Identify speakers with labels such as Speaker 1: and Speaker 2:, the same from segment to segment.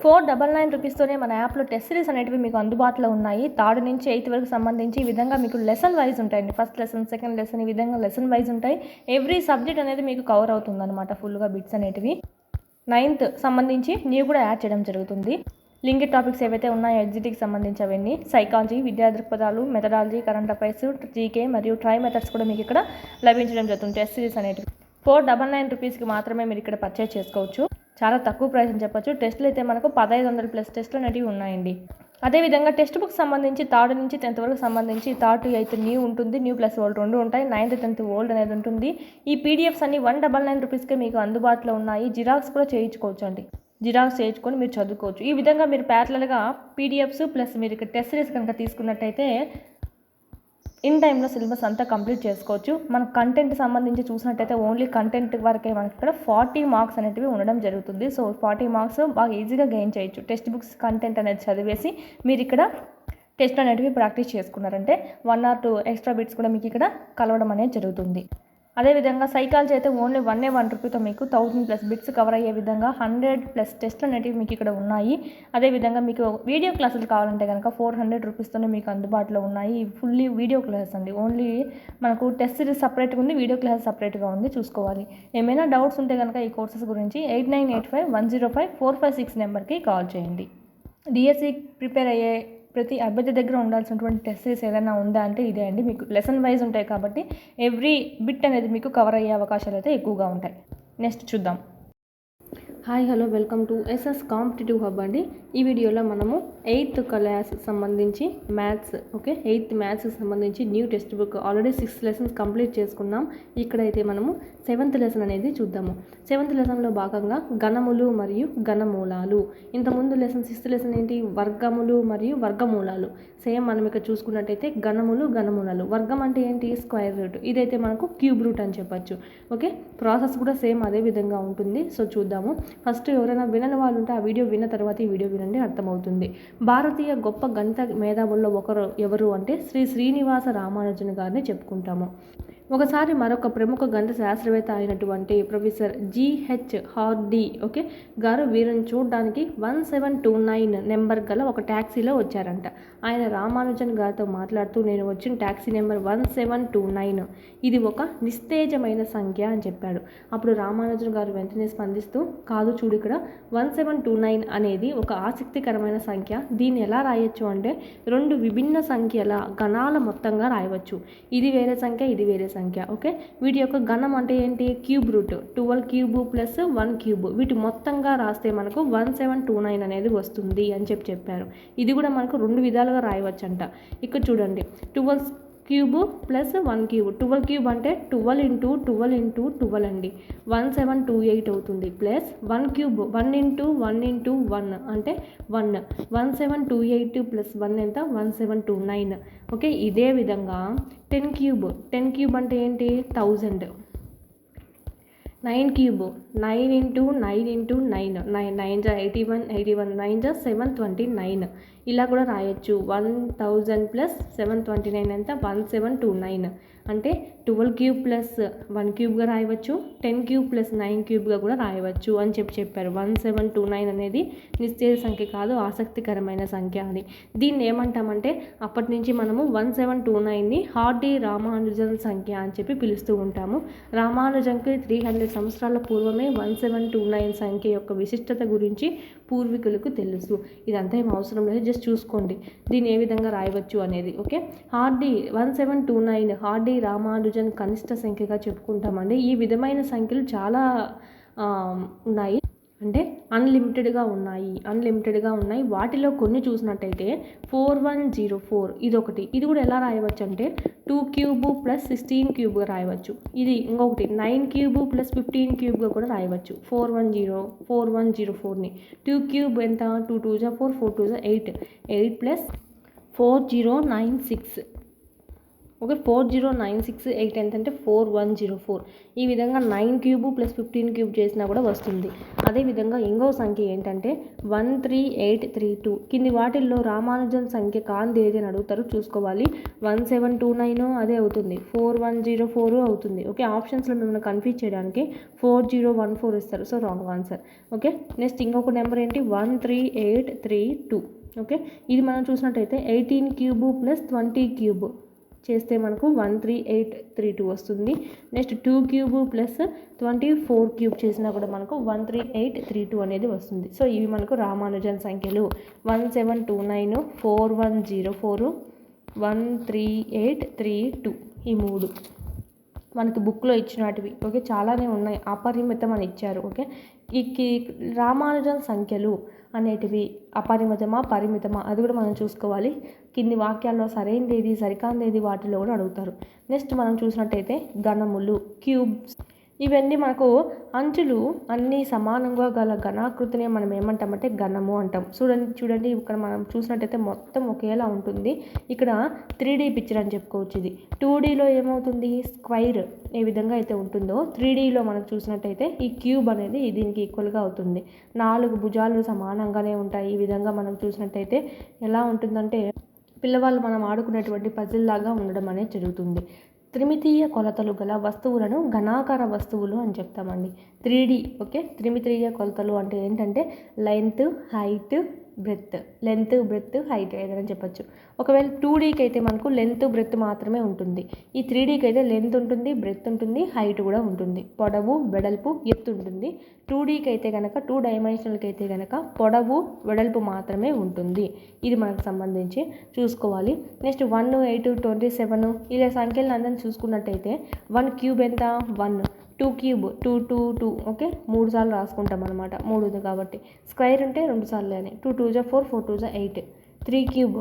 Speaker 1: 499 రూపీస్తోనే మన యాప్లో test series అనేటివి మీకు అందుబాటులో ఉన్నాయి. 3rd నుంచి 8th వరకు సంబంధించి ఈ విధంగా మీకు లెసన్ వైజ్ ఉంటాయండి. ఫస్ట్ లెసన్, సెకండ్ లెసన్, ఈ విధంగా లెసన్ వైజ్ ఉంటాయి. ఎవ్రీ సబ్జెక్ట్ అనేది మీకు కవర్ అవుతుందన్నమాట ఫుల్గా బిట్స్ అనేటివి. 9th సంబంధించి న్యూ కూడా యాడ్ చేయడం జరుగుతుంది. లింక్డ్ టాపిక్స్ ఏవైతే ఉన్నాయో ఎగ్జిట్కి సంబంధించి అవన్నీ, సైకాలజీ, విద్యా దృక్పథాలు, మెథడాలజీ, కరెంట్ అఫైర్స్, జీకే మరియు ట్రై మెథడ్స్ కూడా మీకు ఇక్కడ లభించడం జరుగుతుంది. టెస్ట్ సిరీస్ అనేటివి 499 రూపీస్కి మాత్రమే మీరు ఇక్కడ పర్చేజ్ చేసుకోవచ్చు. చాలా తక్కువ ప్రైస్ అని చెప్పొచ్చు. టెస్టులు అయితే మనకు 1500+ టెస్టులు అనేటివి ఉన్నాయండి. అదేవిధంగా టెక్స్ట్ బుక్ సంబంధించి 3rd నుంచి 10th వరకు సంబంధించి 3rd to 8th న్యూ ఉంటుంది, న్యూ ప్లస్ ఓల్డ్ 2 ఉంటాయి. 9th 10th ఓల్డ్ అనేది ఉంటుంది. ఈ పీడిఎఫ్స్ అన్ని 199 రూపీస్కే మీకు అందుబాటులో ఉన్నాయి. జిరాక్స్ కూడా చేయించుకోవచ్చు అండి. జిరాక్స్ చేయించుకొని మీరు చదువుకోవచ్చు. ఈ విధంగా మీరు ప్యారలల్గా పీడిఎఫ్స్ ప్లస్ మీరు ఇక్కడ టెస్ట్ సిరీస్ కనుక తీసుకున్నట్టయితే ఇన్ టైంలో సిలబస్ అంతా కంప్లీట్ చేసుకోవచ్చు. మన కంటెంట్ సంబంధించి చూసినట్టయితే ఓన్లీ కంటెంట్ వరకే మనకి ఇక్కడ 40 మార్క్స్ అనేటివి ఉండడం జరుగుతుంది. సో 40 మార్క్స్ బాగా ఈజీగా గెయిన్ చేయొచ్చు. టెక్స్ట్ బుక్స్ కంటెంట్ అనేది చదివేసి మీరు ఇక్కడ టెస్ట్ అనేటివి ప్రాక్టీస్ చేసుకున్నారంటే 1 or 2 ఎక్స్ట్రా బిట్స్ కూడా మీకు ఇక్కడ కలవడం అనేది జరుగుతుంది. అదేవిధంగా సైకాలజీ అయితే ఓన్లీ 1 రూపీతో మీకు 1000+ బిట్స్ కవర్ అయ్యే విధంగా 100+ టెస్ట్లు అనేటివి మీకు ఇక్కడ ఉన్నాయి. అదేవిధంగా మీకు వీడియో క్లాసులు కావాలంటే కనుక 400 రూపీస్తోనే మీకు అందుబాటులో ఉన్నాయి. ఫుల్లీ వీడియో క్లాసెస్ అండి. ఓన్లీ మనకు టెస్ట్ సిరీస్ సపరేట్గా ఉంది, వీడియో క్లాస్ సపరేట్గా ఉంది, చూసుకోవాలి. ఏమైనా డౌట్స్ ఉంటే కనుక ఈ కోర్సెస్ గురించి 8985105456 నెంబర్కి కాల్ చేయండి. డిఎస్సి ప్రిపేర్ అయ్యే ప్రతి అభ్యర్థి దగ్గర ఉండాల్సినటువంటి టెస్ట్ సిరీస్ ఏదైనా ఉందా అంటే ఇదే అండి. మీకు లెసన్ వైజ్ ఉంటాయి కాబట్టి ఎవ్రీ బిట్ అనేది మీకు కవర్ అయ్యే అవకాశాలు అయితే ఎక్కువగా ఉంటాయి. నెక్స్ట్ చూద్దాం. Hi hello welcome to SS competitive hub అండి. ఈ వీడియోలో మనము 8th క్లాస్ సంబంధించి మ్యాథ్స్, ఓకే, 8th మ్యాథ్స్కి సంబంధించి new text book already 6 lessons complete చేసుకున్నాం. ఇక్కడైతే మనము 7th లెసన్ అనేది చూద్దాము. 7th లెసన్లో భాగంగా గణములు మరియు గణమూలాలు. ఇంతకుముందు లెసన్ 6th లెసన్ ఏంటి, వర్గములు మరియు వర్గమూలాలు. సేమ్ మనం ఇక్కడ చూసుకున్నట్టయితే గణములు గణమూలాలు. వర్గం అంటే ఏంటి, స్క్వేర్ రూట్. ఇదైతే మనకు క్యూబ్ రూట్ అని చెప్పచ్చు. ఓకే, ప్రాసెస్ కూడా సేమ్ అదే విధంగా ఉంటుంది. సో చూద్దాము. ఫస్ట్ ఎవరైనా వినని వాళ్ళు ఉంటే ఆ వీడియో విన్న తర్వాత ఈ వీడియో వినండి, అర్థమవుతుంది. భారతీయ గొప్ప గణిత మేధావుల్లో ఒకరు ఎవరు అంటే శ్రీ శ్రీనివాస రామానుజన్ గారిని చెప్పుకుంటాము. ఒకసారి మరొక ప్రముఖ గణిత శాస్త్రవేత్త అయినటువంటి ప్రొఫెసర్ జిహెచ్ హార్డీ, ఓకే, గారు వీరిని చూడడానికి 1729 నెంబర్ గల ఒక ట్యాక్సీలో వచ్చారంట. ఆయన రామానుజన్ గారితో మాట్లాడుతూ, నేను వచ్చిన ట్యాక్సీ నెంబర్ 1729, ఇది ఒక నిస్తేజమైన సంఖ్య అని చెప్పాడు. అప్పుడు రామానుజన్ గారు వెంటనే స్పందిస్తూ, కాదు చూడు, ఇక్కడ 1729 అనేది ఒక ఆసక్తికరమైన సంఖ్య. దీన్ని ఎలా రాయొచ్చు అంటే 2 విభిన్న సంఖ్యల గణాల మొత్తంగా రాయవచ్చు. ఇది వేరే సంఖ్య, ఇది వేరే సంఖ్య. ఓకే, వీటి యొక్క గణం అంటే ఏంటి, cube root. 12 cube plus 1 cube, వీటి మొత్తంగా రాస్తే మనకు 1729 అనేది వస్తుంది అని చెప్పారు. ఇది కూడా మనకు 2 విధాలుగా రాయవచ్చంట. ఇక్కడ చూడండి, 12 క్యూబ్ ప్లస్ 1 క్యూబ్. 12 క్యూబ్ అంటే 12 × 12 × 12 అండి, 1728 అవుతుంది. ప్లస్ 1 క్యూబ్ 1 × 1 × 1 అంటే 1, 1728 ప్లస్ 1 ఎంత, 1729. ఓకే, ఇదే విధంగా 10 క్యూబ్. 10 క్యూబ్ అంటే ఏంటి, 1000. 9 క్యూబ్, 9 × 9 × 9, 9 9 జా 81, 81 9 జా 729. ఇలా కూడా రాయొచ్చు. 1000 ప్లస్ 729 ఎంత, 1729. అంటే 12 క్యూబ్ ప్లస్ 1 క్యూబ్గా రాయవచ్చు, 10 క్యూబ్ ప్లస్ 9 క్యూబ్గా కూడా రాయవచ్చు అని చెప్పారు. 1729 అనేది నిశ్చయ సంఖ్య కాదు, ఆసక్తికరమైన సంఖ్య అని. దీన్ని ఏమంటామంటే అప్పటి నుంచి మనము 1729ని హార్డీ రామానుజన్ సంఖ్య అని చెప్పి పిలుస్తూ ఉంటాము. రామానుజన్కి 300 సంవత్సరాల పూర్వమే 1729 సంఖ్య యొక్క విశిష్టత గురించి పూర్వీకులకు తెలుసు. ఇదంతా ఏం అవసరం లేదు, జస్ట్ చూసుకోండి దీన్ని ఏ విధంగా రాయవచ్చు అనేది. ఓకే, హార్డీ 1729 హార్డీ రామానుజన్ కనిష్ట సంఖ్యగా చెప్పుకుంటామండి. ఈ విధమైన సంఖ్యలు చాలా ఉన్నాయి, అంటే అన్లిమిటెడ్గా ఉన్నాయి. వాటిలో కొన్ని చూసినట్టయితే 4104 ఇదొకటి. ఇది కూడా ఎలా రాయవచ్చు అంటే 2 క్యూబ్ ప్లస్ 16 క్యూబ్గా రాయవచ్చు. ఇది ఇంకొకటి 9 క్యూబ్ ప్లస్ 15 క్యూబ్గా కూడా రాయవచ్చు. 4104ని 2 క్యూబ్ ఎంత, 2 2 జా 4, 4 2 జా 8, 8 ప్లస్ 4096.
Speaker 2: ఓకే 40968 ఎంతంటే 4104. ఈ విధంగా 9 క్యూబ్ ప్లస్ 15 క్యూబ్ చేసినా కూడా వస్తుంది. అదేవిధంగా ఇంకో సంఖ్య ఏంటంటే 13832. కింది వాటిల్లో రామానుజన్ సంఖ్య కాంది ఏది అని అడుగుతారు, చూసుకోవాలి. 1729 అదే అవుతుంది, 4104 అవుతుంది. ఓకే, ఆప్షన్స్లో మిమ్మల్ని కన్ఫ్యూజ్ చేయడానికి 4014 ఇస్తారు, so wrong answer. Okay, next ఇంకొక నెంబర్ ఏంటి 13832. ఓకే, ఇది మనం చూసినట్టయితే 18 క్యూబ్ ప్లస్ 20 క్యూబ్ చేస్తే మనకు 13832 వస్తుంది. నెక్స్ట్ 2 క్యూబ్ ప్లస్ 24 క్యూబ్ చేసినా కూడా మనకు 13832 అనేది వస్తుంది. సో ఇవి మనకు రామానుజన్ సంఖ్యలు 1729, 4104, 13832 ఈ 3 మనకి బుక్లో ఇచ్చినటివి. ఓకే, చాలానే ఉన్నాయి, అపరిమితం అని ఇచ్చారు. ఓకే, ఈ రామానుజన్ సంఖ్యలు అనేటివి అపరిమితమా పరిమితమా అది కూడా మనం చూసుకోవాలి. కింది వాక్యాల్లో సరైనది సరికాందేది వాటిలో కూడా అడుగుతారు. నెక్స్ట్ మనం చూసినట్టయితే ఘనములు, క్యూబ్స్, ఇవన్నీ మనకు అంచులు అన్నీ సమానంగా గల ఘనాకృతిని మనం ఏమంటామంటే ఘనము అంటాం. చూడండి ఇక్కడ మనం చూసినట్టయితే మొత్తం ఒకేలా ఉంటుంది. ఇక్కడ 3D పిక్చర్ అని చెప్పుకోవచ్చు. ఇది 2Dలో ఏమవుతుంది, స్క్వైర్ ఏ విధంగా అయితే ఉంటుందో 3Dలో మనం చూసినట్టయితే ఈ క్యూబ్ అనేది దీనికి ఈక్వల్గా అవుతుంది. 4 భుజాలు సమానంగానే ఉంటాయి. ఈ విధంగా మనం చూసినట్టయితే ఎలా ఉంటుందంటే పిల్లవాళ్ళు మనం ఆడుకునేటువంటి పజిల్ లాగా ఉండడం అనేది జరుగుతుంది. త్రిమితీయ కొలతలు గల వస్తువులను ఘనాకార వస్తువులు అని చెప్తామండి. 3D. ఓకే, త్రిమితీయ కొలతలు అంటే ఏంటంటే length, height, breadth, length, breadth, height ఏదైనా చెప్పచ్చు. ఒకవేళ 2Dకి అయితే మనకు లెంత్, బ్రెత్ మాత్రమే ఉంటుంది. ఈ 3Dకి అయితే లెంత్ ఉంటుంది, బ్రెత్ ఉంటుంది, హైట్ కూడా ఉంటుంది, పొడవు, వెడల్పు, ఎత్తు ఉంటుంది. 2Dకి అయితే కనుక 2 డైమెన్షనల్కి అయితే కనుక పొడవు, వెడల్పు మాత్రమే ఉంటుంది. ఇది మనకు సంబంధించి చూసుకోవాలి. నెక్స్ట్ 1, 8, 27 ఇలా సంఖ్యలను అందరినీ చూసుకున్నట్టయితే 1 క్యూబ్ ఎంత 1, 2 క్యూబ్ 2, 2, 2. ఓకే, 3 సార్లు రాసుకుంటాం అనమాట, 3 ఉంది కాబట్టి. స్క్వేర్ ఉంటే 2 సార్లు అని, 2 2 4, 4 2 8. 3 cube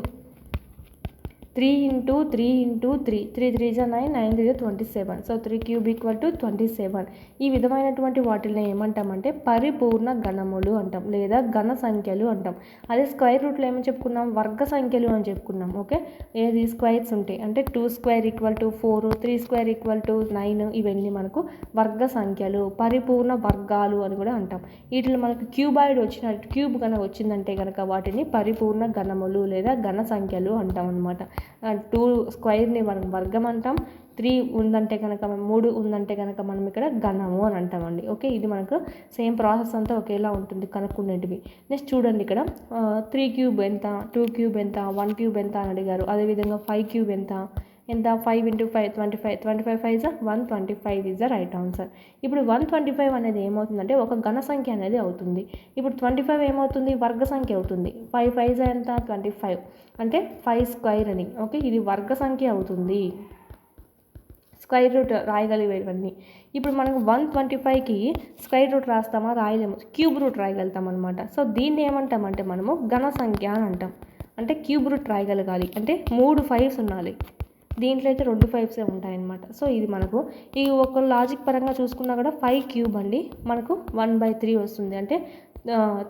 Speaker 2: 3 × 3 × 3, 3 3 9, 9 3 27. So 3 cube equal to 27. ఈ విధమైనటువంటి వాటిని ఏమంటామంటే పరిపూర్ణ ఘనములు అంటాం, లేదా ఘన సంఖ్యలు అంటాం. అదే స్క్వేర్ రూట్లో ఏమని చెప్పుకున్నాం, వర్గ సంఖ్యలు అని చెప్పుకున్నాం. ఓకే, ఏది స్క్వేర్స్ ఉంటాయి అంటే 2 square equal to 4, 3 square equal to 9. ఇవన్నీ మనకు వర్గ సంఖ్యలు, పరిపూర్ణ వర్గాలు అని కూడా అంటాం. వీటిలో మనకు క్యూబాయిడ్ క్యూబ్ కనుక వచ్చిందంటే కనుక వాటిని పరిపూర్ణ ఘనములు లేదా ఘన సంఖ్యలు అంటాం అనమాట. 2 స్క్వేర్ని మనం వర్గం అంటాం, 3 ఉందంటే కనుక 3 ఉందంటే కనుక మనం ఇక్కడ ఘనము అని అంటామండి. ఓకే, ఇది మనకు సేమ్ ప్రాసెస్ అంతా ఒకేలా ఉంటుంది కనుక్కునేటివి. నెక్స్ట్ చూడండి ఇక్కడ 3 క్యూబ్ ఎంత, 2 క్యూబ్ ఎంత, 1 క్యూబ్ ఎంత అని అడిగారు. అదేవిధంగా 5 క్యూబ్ ఎంత 5 × 5 25, 25 5 125 ఈజ్ ద రైట్ ఆన్సర్. ఇప్పుడు 125 అనేది ఏమవుతుందంటే ఒక ఘన సంఖ్య అనేది అవుతుంది. ఇప్పుడు 25 ఏమవుతుంది, వర్గ సంఖ్య అవుతుంది. 5 5 ఎంత 25 అంటే 5 స్క్వేర్ అని. ఓకే, ఇది వర్గ సంఖ్య అవుతుంది. స్క్వేర్ రూట్ రాయగలిగేవన్నీ. ఇప్పుడు మనకు 125కి స్క్వేర్ రూట్ రాస్తామా, రాయలేము, క్యూబ్ రూట్ రాయగలుగుతాం అనమాట. సో దీన్ని ఏమంటామంటే మనము ఘన సంఖ్య అని అంటాం. అంటే క్యూబ్ రూట్ రాయగలగాలి అంటే 3 5s ఉండాలి. దీంట్లో అయితే 2 5s ఉంటాయన్నమాట. సో ఇది మనకు ఈ ఒక లాజిక్ పరంగా చూసుకున్నా కూడా 5 క్యూబ్ అండి మనకు 1/3 వస్తుంది. అంటే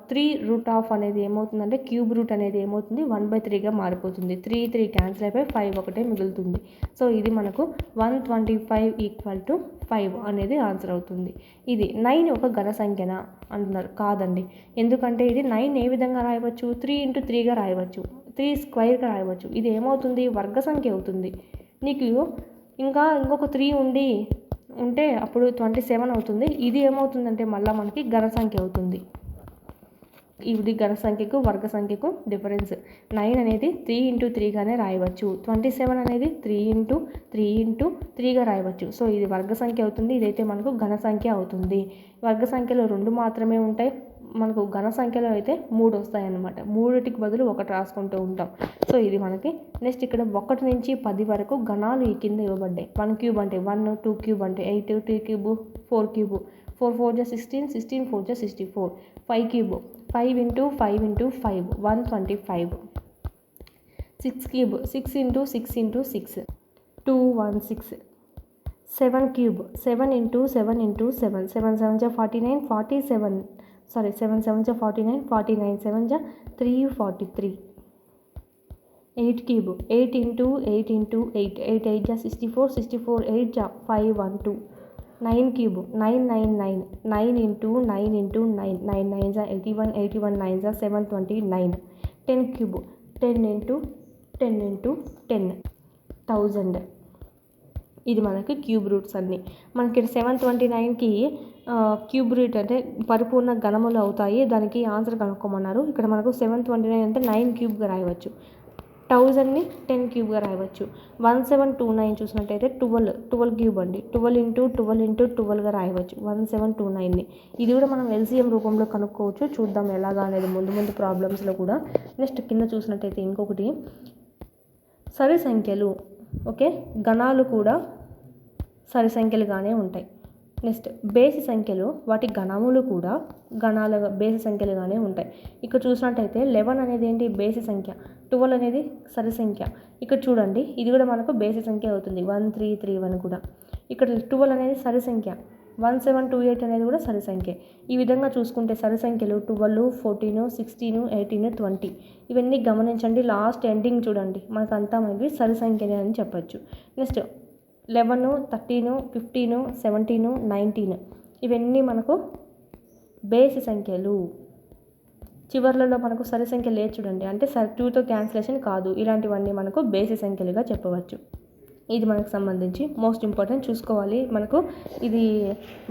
Speaker 2: 3 రూట్ ఆఫ్ అనేది ఏమవుతుందంటే క్యూబ్ రూట్ అనేది ఏమవుతుంది 1/3గా మారిపోతుంది. 3 3 క్యాన్సిల్ అయిపోయి 5 ఒకటే మిగులుతుంది. సో ఇది మనకు 125 ఈక్వల్ టు 5 అనేది ఆన్సర్ అవుతుంది. ఇది 9 ఒక ఘన సంఖ్యనా అంటున్నారు, కాదండి. ఎందుకంటే ఇది 9 ఏ విధంగా రాయవచ్చు, 3 × 3గా రాయవచ్చు, 3 స్క్వేర్గా రాయవచ్చు. ఇది ఏమవుతుంది వర్గ సంఖ్య అవుతుంది. నీకు ఇంకొక 3 ఉంటే అప్పుడు 27 అవుతుంది. ఇది ఏమవుతుందంటే మళ్ళీ మనకి ఘన సంఖ్య అవుతుంది. ఇది ఘన సంఖ్యకు వర్గ సంఖ్యకు డిఫరెన్స్. 9 అనేది 3 × 3గానే రాయవచ్చు, 27 అనేది 3 × 3 × 3గా రాయవచ్చు. సో ఇది వర్గ సంఖ్య అవుతుంది, ఇదైతే మనకు ఘన సంఖ్య అవుతుంది. వర్గ సంఖ్యలో 2 మాత్రమే ఉంటాయి, మనకు ఘన సంఖ్యలో అయితే 3 వస్తాయన్నమాట. 3టికి బదులు 1 రాసుకుంటూ ఉంటాం. సో ఇది మనకి. నెక్స్ట్ ఇక్కడ 1 నుంచి 10 వరకు ఘనాలు ఈ కింద ఇవ్వబడ్డాయి. 1 క్యూబ్ అంటే 1, 2 క్యూబ్ అంటే 8, 3 cube 4 cube, 4 4 16, 16 4 64, 5 cube 5 × 5 × 5 125, 6 cube 6 × 6 × 6 216, 7 cube 7 × 7 × 7 7 7 49 47, 7 7 49 49 7 343, 8 cube 8 into 8 into 8 8 8 జా 64 64 8 జా 512 9 క్యూబ్ 9 9 9 9 ఇంటూ 9 ఇంటూ 9 9 9 జా 81 81 9 జా 729 10 క్యూబ్ 10 ఇంటూ 10 ఇంటూ 10 1000. ఇది మనకి క్యూబ్ రూట్స్ అన్నీ. మనకి 729కి క్యూబ్ రూట్ అంటే పరిపూర్ణ ఘనములు అవుతాయి. దానికి ఆన్సర్ కనుక్కోమన్నారు. ఇక్కడ మనకు 729 అంటే 9 క్యూబ్గా రాయవచ్చు. 1000ని 10 క్యూబ్గా రాయవచ్చు. 1729 చూసినట్టయితే 12 క్యూబ్ అండి. 12 ఇంటూ 12 ఇంటూ 12గా రాయవచ్చు 1729ని. ఇది కూడా మనం ఎల్సిఎం రూపంలో కనుక్కోవచ్చు. చూద్దాం ఎలాగా అనేది ముందు ప్రాబ్లమ్స్లో కూడా. నెక్స్ట్ కింద చూసినట్టయితే ఇంకొకటి సరి సంఖ్యలు. ఓకే, గణాలు కూడా సరి సంఖ్యలుగానే ఉంటాయి. నెక్స్ట్ బేసి సంఖ్యలు, వాటి గణములు కూడా గణాల బేసి సంఖ్యలుగానే ఉంటాయి. ఇక్కడ చూసినట్టయితే 11 అనేది ఏంటి బేసి సంఖ్య, 12 అనేది సరి సంఖ్య. ఇక్కడ చూడండి ఇది కూడా మనకు బేసి సంఖ్య అవుతుంది 1331 కూడా. ఇక్కడ 12 అనేది సరి సంఖ్య, 1728 అనేది కూడా సరి సంఖ్య. ఈ విధంగా చూసుకుంటే సరి సంఖ్యలు 12 14 16 18 20 ఇవన్నీ గమనించండి. లాస్ట్ ఎండింగ్ చూడండి మనకంతా మనకి సరి సంఖ్యనే అని చెప్పచ్చు. నెక్స్ట్ 11 13 15 17 19 ఇవన్నీ మనకు బేసి సంఖ్యలు. చివర్లలో మనకు సరి సంఖ్య లేదు చూడండి, అంటే 2తో క్యాన్సిలేషన్ కాదు. ఇలాంటివన్నీ మనకు బేసి సంఖ్యలుగా చెప్పవచ్చు. ఇది మనకు సంబంధించి మోస్ట్ ఇంపార్టెంట్ చూసుకోవాలి. మనకు ఇది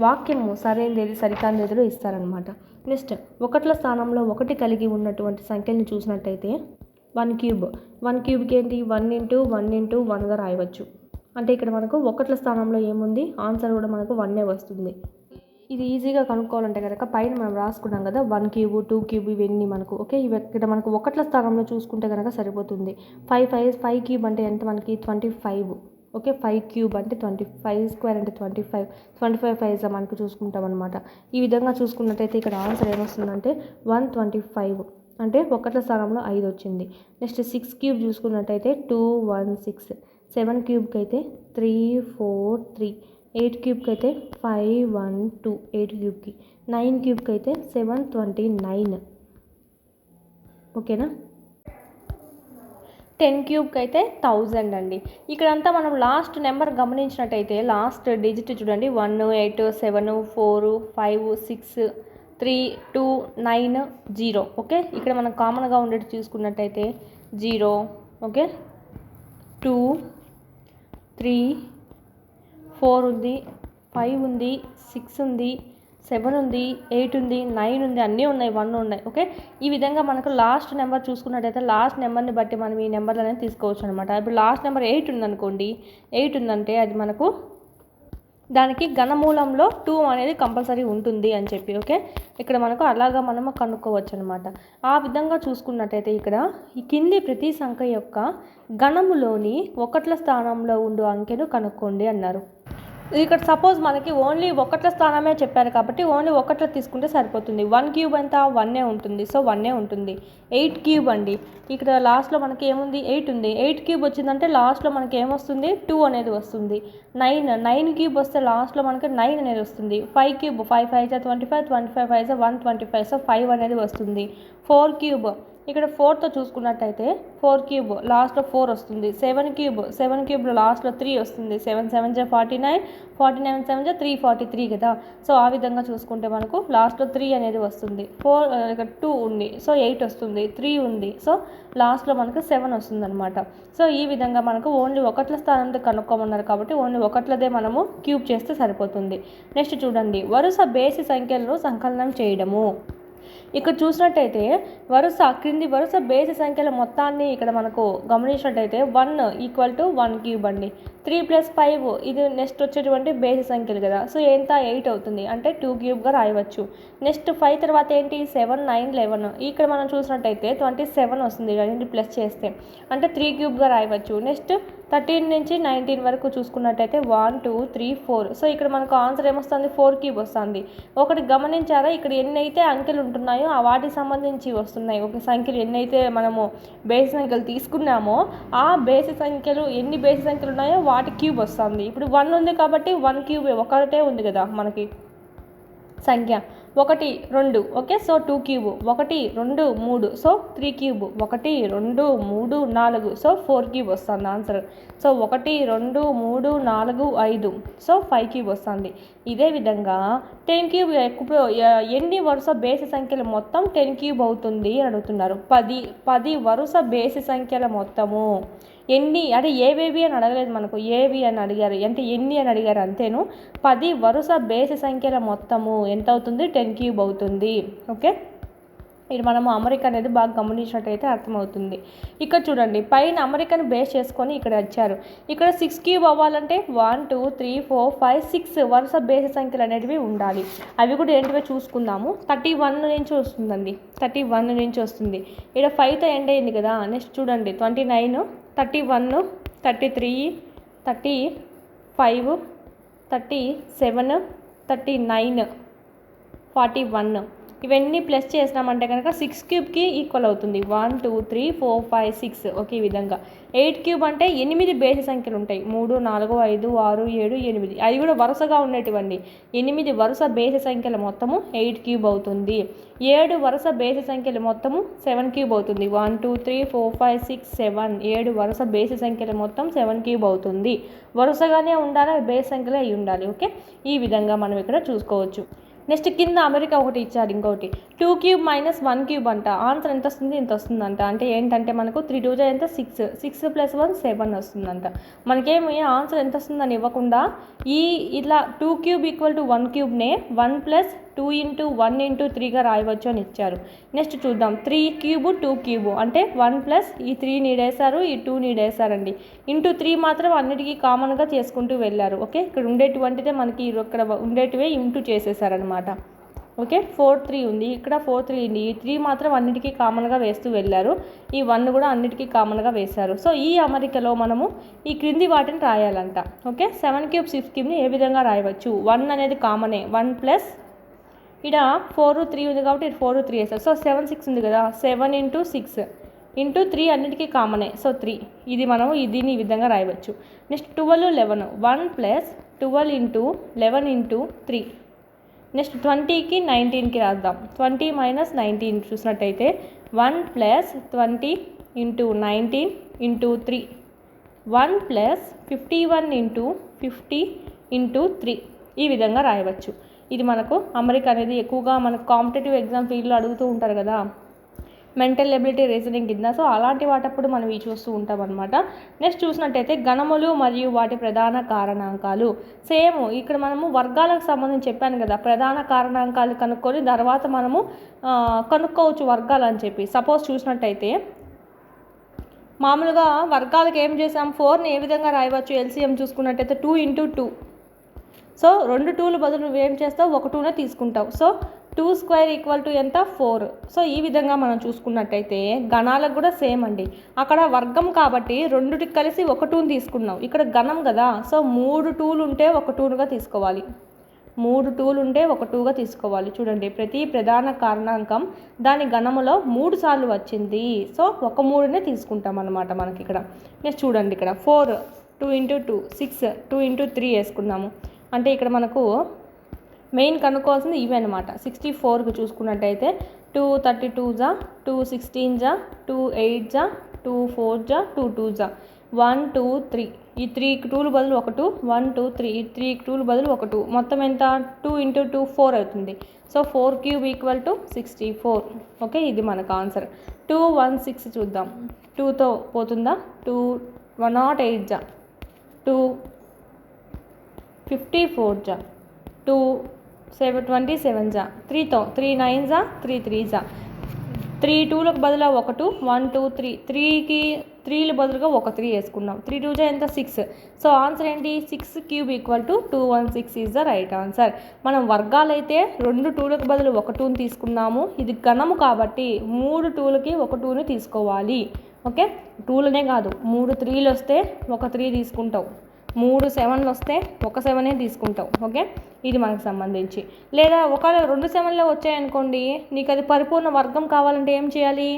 Speaker 2: వాక్యము సరైనది సరికానిదిలో ఇస్తారనమాట. నెక్స్ట్ ఒకట్ల స్థానంలో 1 కలిగి ఉన్నటువంటి సంఖ్యలను చూసినట్టయితే 1 క్యూబ్. 1 క్యూబ్కి ఏంటి 1 ఇంటూ 1 ఇంటూ 1గా రాయవచ్చు. అంటే ఇక్కడ మనకు ఒకట్ల స్థానంలో ఏముంది ఆన్సర్ కూడా మనకు 1 వస్తుంది. ఇది ఈజీగా కనుక్కోవాలంటే కనుక పైన మనం రాసుకున్నాం కదా 1 క్యూబ్ 2 క్యూబ్ ఇవన్నీ మనకు. ఓకే, ఇవి ఇక్కడ మనకు ఒకట్ల స్థానంలో చూసుకుంటే కనుక సరిపోతుంది. 5 క్యూబ్ అంటే ఎంత మనకి 25. ఓకే, 5 క్యూబ్ అంటే 25 స్క్వేర్ అంటే 25 5 మనకు చూసుకుంటాం అనమాట. ఈ విధంగా చూసుకున్నట్టయితే ఇక్కడ ఆన్సర్ ఏమొస్తుందంటే 125 అంటే ఒకట్ల స్థానంలో 5 వచ్చింది. నెక్స్ట్ 6 క్యూబ్ చూసుకున్నట్టయితే 216. 7 క్యూబ్కి అయితే 343. 8 క్యూబ్కి అయితే 512 8 క్యూబ్కి. 9 క్యూబ్కి అయితే 729. ఓకేనా. 10 క్యూబ్కి అయితే 1000 అండి. ఇక్కడంతా మనం లాస్ట్ నెంబర్ గమనించినట్టయితే లాస్ట్ డిజిట్ చూడండి 1 8 7 4 5 6 3 2 9 0. ఓకే, ఇక్కడ మనం కామన్గా ఉండేది చూసుకున్నట్టయితే 0. ఓకే, 2 3 4 ఉంది, 5 ఉంది, 6 ఉంది, 7 ఉంది, 8 ఉంది, 9 ఉంది, అన్నీ ఉన్నాయి, 1 ఉన్నాయి. ఓకే, ఈ విధంగా మనకు లాస్ట్ నెంబర్ చూసుకున్నట్టయితే లాస్ట్ నెంబర్ని బట్టి మనం ఈ నెంబర్లు అనేది తీసుకోవచ్చు అనమాట. ఇప్పుడు లాస్ట్ నెంబర్ 8 ఉందనుకోండి, 8 ఉందంటే అది మనకు దానికి ఘనమూలంలో 2 అనేది కంపల్సరీ ఉంటుంది అని చెప్పి. ఓకే, ఇక్కడ మనకు అలాగా మనము కనుక్కోవచ్చు అనమాట. ఆ విధంగా చూసుకున్నట్టయితే ఇక్కడ ఈ కింది ప్రతి సంఖ్య యొక్క ఘనములోని ఒకట్ల స్థానంలో ఉండు అంకెను కనుక్కోండి అన్నారు. ఇక్కడ సపోజ్ మనకి ఓన్లీ ఒకట్ల స్థానమే చెప్పారు కాబట్టి ఓన్లీ ఒకట్ల తీసుకుంటే సరిపోతుంది. 1 క్యూబ్ ఎంత 1 ఉంటుంది, సో 1 ఉంటుంది. 8 క్యూబ్ అండి, ఇక్కడ లాస్ట్లో మనకి ఏముంది 8 ఉంది. 8 క్యూబ్ వచ్చిందంటే లాస్ట్లో మనకి ఏమొస్తుంది 2 అనేది వస్తుంది. 9 క్యూబ్ వస్తే లాస్ట్లో మనకి 9 అనేది వస్తుంది. 5 క్యూబ్ 5 5 25 25 5 125, సో 5 అనేది వస్తుంది. 4 క్యూబ్ ఇక్కడ 4తో చూసుకున్నట్టయితే 4 క్యూబ్ లాస్ట్లో 4 వస్తుంది. 7 క్యూబ్లో లాస్ట్లో 3 వస్తుంది. 7 7 49 49 7 343 కదా. సో ఆ విధంగా చూసుకుంటే మనకు లాస్ట్లో 3 అనేది వస్తుంది. 4 ఇక్కడ 2 ఉంది, సో 8 వస్తుంది. 3 ఉంది, సో లాస్ట్లో మనకు 7 వస్తుంది అనమాట. సో ఈ విధంగా మనకు ఓన్లీ ఒకట్ల స్థానంతో కనుక్కోమన్నారు కాబట్టి ఓన్లీ ఒకట్లదే మనము క్యూబ్ చేస్తే సరిపోతుంది. నెక్స్ట్ చూడండి వరుస బేసి సంఖ్యలను సంకలనం చేయడము. ఇక్కడ చూసినట్టయితే క్రింది వరుస బేసి సంఖ్యల మొత్తాన్ని ఇక్కడ మనకు గమనించినట్టయితే 1 = 1 క్యూబ్ అండి. 3 + 5 ఇది నెక్స్ట్ వచ్చేటువంటి బేసి సంఖ్యలు కదా, సో ఎంత 8 అవుతుంది, అంటే 2 క్యూబ్గా రాయవచ్చు. నెక్స్ట్ 5 తర్వాత ఏంటి 7 9 11 ఇక్కడ మనం చూసినట్టయితే 27 వస్తుంది, రెండింటి ప్లస్ చేస్తే, అంటే 3 క్యూబ్గా రాయవచ్చు. నెక్స్ట్ 13 నుంచి 19 వరకు చూసుకున్నట్టయితే 1 2 3 4, సో ఇక్కడ మనకు ఆన్సర్ ఏమొస్తుంది 4 క్యూబ్ వస్తుంది. ఒకటి గమనించారా, ఇక్కడ ఎన్నైతే అంకెలు ఉంటున్నాయో వాటికి సంబంధించి వస్తున్నాయి. ఒక సంఖ్యలు ఎన్నైతే మనము బేసి సంఖ్యలు తీసుకున్నామో ఆ బేసి సంఖ్యలు ఎన్ని బేసి సంఖ్యలు ఉన్నాయో వాటి క్యూబ్ వస్తుంది. ఇప్పుడు 1 ఉంది కాబట్టి 1 క్యూబ్ ఒకటే ఉంది కదా మనకి సంఖ్య.
Speaker 1: 1 2 okay. So 2 cube 1 2 3 so 3 cube 1 2 3 4 so 4 cube వస్తుంది ఆన్సర్. సో 1 2 3 4 5 సో 5 క్యూబ్ వస్తుంది. ఇదే విధంగా 10 క్యూబ్ ఎన్ని వరుస బేసి సంఖ్యల మొత్తం 10 క్యూబ్ అవుతుంది అని అడుగుతున్నారు. 10 వరుస బేసి సంఖ్యల మొత్తము ఎన్ని అంటే ఏవేవి అని అడగలేదు మనకు, ఏవి అని అడిగారు అంటే ఎన్ని అని అడిగారు అంతేను. 10 వరుస బేసి సంఖ్యల మొత్తము ఎంత అవుతుంది 10 క్యూబ్ అవుతుంది. ఓకే, ఇది మనము అమరిక అనేది బాగా గమనించినట్టయితే అర్థమవుతుంది. ఇక్కడ చూడండి పైన అమరికను బేస్ చేసుకొని ఇక్కడ వచ్చారు. ఇక్కడ 6 క్యూబ్ అవ్వాలంటే 1 2 3 4 5 6 వరుస బేసి సంఖ్యలు అనేటివి ఉండాలి. అవి కూడా ఏంటివో చూసుకుందాము. 31 నుంచి వస్తుందండి, 31 నుంచి వస్తుంది. ఇక్కడ 5తో ఎండ్ అయింది కదా. నెక్స్ట్ చూడండి 29 31 33 35 37 39 41 ఇవన్నీ ప్లస్ చేసినామంటే కనుక 6 క్యూబ్కి ఈక్వల్ అవుతుంది. 1 2 3 4 5 6 ఓకే. ఈ విధంగా 8 క్యూబ్ అంటే 8 బేసి సంఖ్యలు ఉంటాయి. 3 4 5 6 7 8 అది కూడా వరుసగా ఉండేటివండి. 8 వరుస బేసి సంఖ్యల మొత్తము 8 క్యూబ్ అవుతుంది. 7 వరుస బేసి సంఖ్యల మొత్తము 7 క్యూబ్ అవుతుంది. 1 2 3 4 5 6 7 7 వరుస బేసి సంఖ్యల మొత్తం 7 క్యూబ్ అవుతుంది. వరుసగానే ఉండాలి, బేసి సంఖ్యలే అయి ఉండాలి. ఓకే, ఈ విధంగా మనం ఇక్కడ చూసుకోవచ్చు. నెక్స్ట్ కింద అమెరికా ఒకటి ఇచ్చారు, ఇంకోటి 2 క్యూబ్ మైనస్ 1 క్యూబ్ అంట. ఆన్సర్ ఎంత వస్తుంది, ఇంత వస్తుందంట. అంటే ఏంటంటే మనకు 3 2 ఎంత 6 6 + 1 7 వస్తుందంట. మనకేమి ఆన్సర్ ఎంత వస్తుందని ఇవ్వకుండా ఇలా 2 క్యూబ్ = 1 క్యూబ్నే 1 + 2 × 1 × 3గా రాయవచ్చు అని ఇచ్చారు. నెక్స్ట్ చూద్దాం 3 క్యూబ్ 2 క్యూబ్ అంటే 1 ప్లస్ ఈ 3 నీడేశారు, ఈ 2 నీడేశారండి. ఇంటూ 3 మాత్రం అన్నిటికీ కామన్గా చేసుకుంటూ వెళ్ళారు. ఓకే, ఇక్కడ ఉండేటువంటిదే మనకి ఇక్కడ ఉండేటివే ఇంటూ చేసేసారనమాట. ఓకే, 4 3 ఉంది, ఇక్కడ 4 3 ఉంది. ఈ 3 మాత్రం అన్నిటికీ కామన్గా వేస్తూ వెళ్ళారు. ఈ 1 కూడా అన్నిటికీ కామన్గా వేశారు. సో ఈ అమరికలో మనము ఈ క్రింది వాటిని రాయాలంట. ఓకే, 7 క్యూబ్ 6 క్యూబ్ని ఏ విధంగా రాయవచ్చు. 1 అనేది కామనే, 1 ప్లస్ ఇక్కడ 4 3 ఉంది కాబట్టి 4 3 వేస్తారు. సో 7 6 ఉంది కదా, 7 × 6 × 3 అన్నిటికీ కామనే. సో 3 ఇది మనం దీన్ని ఈ విధంగా రాయవచ్చు. Next 12 11 1 plus 12 × 11 × 3. నెక్స్ట్ 20కి 19కి రాద్దాం. 20 మైనస్ 19 చూసినట్టయితే 1 ప్లస్ 20 × 19 × 3 1 ప్లస్ 51 × 50 × 3 ఈ విధంగా రాయవచ్చు. ఇది మనకు అమరిక అనేది ఎక్కువగా మనకు కాంపిటేటివ్ ఎగ్జామ్ ఫీల్డ్లో అడుగుతూ ఉంటారు కదా, మెంటల్ ఎబిలిటీ రీజనింగ్ కింద. సో అలాంటి వాటప్పుడు మనం ఇవి చూస్తూ ఉంటాం అనమాట. నెక్స్ట్ చూసినట్టయితే గణములు మరియు వాటి ప్రధాన కారణాంకాలు. సేమ్ ఇక్కడ మనము వర్గాలకు సంబంధించి చెప్పాను కదా, ప్రధాన కారణాంకాలు కనుక్కొని తర్వాత మనము కనుక్కోవచ్చు వర్గాలు అని చెప్పి. సపోజ్ చూసినట్టయితే మామూలుగా వర్గాలకు ఏం చేసాం, 4ని ఏ విధంగా రాయవచ్చు. ఎల్సిఎం చూసుకున్నట్టయితే 2 × 2. సో 2 2లు బదులు నువ్వు ఏం చేస్తావు, ఒక 2నే తీసుకుంటావు. సో 2² = ఎంత 4. సో ఈ విధంగా మనం చూసుకున్నట్టయితే గణాలకు కూడా సేమ్ అండి. అక్కడ వర్గం కాబట్టి 2టికి కలిసి ఒక 2ని తీసుకున్నావు. ఇక్కడ గణం కదా, సో 3 2లు ఉంటే ఒక 2గా తీసుకోవాలి. 3 2లు ఉంటే ఒక 2గా తీసుకోవాలి. చూడండి ప్రతి ప్రధాన కారణాంకం దాని గణములో 3 సార్లు వచ్చింది. సో ఒక 3నే తీసుకుంటాం అన్నమాట మనకి ఇక్కడ. నెక్స్ట్ చూడండి ఇక్కడ 4 2 × 2 6 2 × 3 వేసుకున్నాము. అంటే ఇక్కడ మనకు మెయిన్ కనుక్కోవాల్సింది ఇవే అనమాట. 64కి చూసుకున్నట్టయితే 2 32 2 16 2 8 2 4 2 2 1 2 3 ఈ 3 2లు బదులు ఒక 2 1 2 3 ఈ 3 2లు బదులు ఒక 2 మొత్తం ఎంత 2 × 2 4 అవుతుంది. So 4 cube = 64. ఓకే, ఇది మనకు ఆన్సర్. 216 చూద్దాం. 2తో పోతుందా, 2 108 2 54 2 27 3తో 3 9 3 3 3 2లకు బదులు ఒక 2 1 2 3 3కి 3లు బదులుగా ఒక 3 వేసుకున్నాం. 3 2 ఎంత 6. సో ఆన్సర్ ఏంటి 6 cube = 216 is the right answer. మనం వర్గాలైతే 2 2లకు బదులు ఒక 2ని తీసుకున్నాము. ఇది గణము కాబట్టి 3 2లకి ఒక 2ని తీసుకోవాలి. ఓకే, 2లనే కాదు 3 3లు వస్తే ఒక 3 తీసుకుంటావు, 3 7లు వస్తే ఒక 7నే తీసుకుంటావు. ఓకే, ఇది మనకు సంబంధించి. లేదా ఒకవేళ 2 7లు వచ్చాయనుకోండి, నీకు అది పరిపూర్ణ వర్గం కావాలంటే ఏం చేయాలి,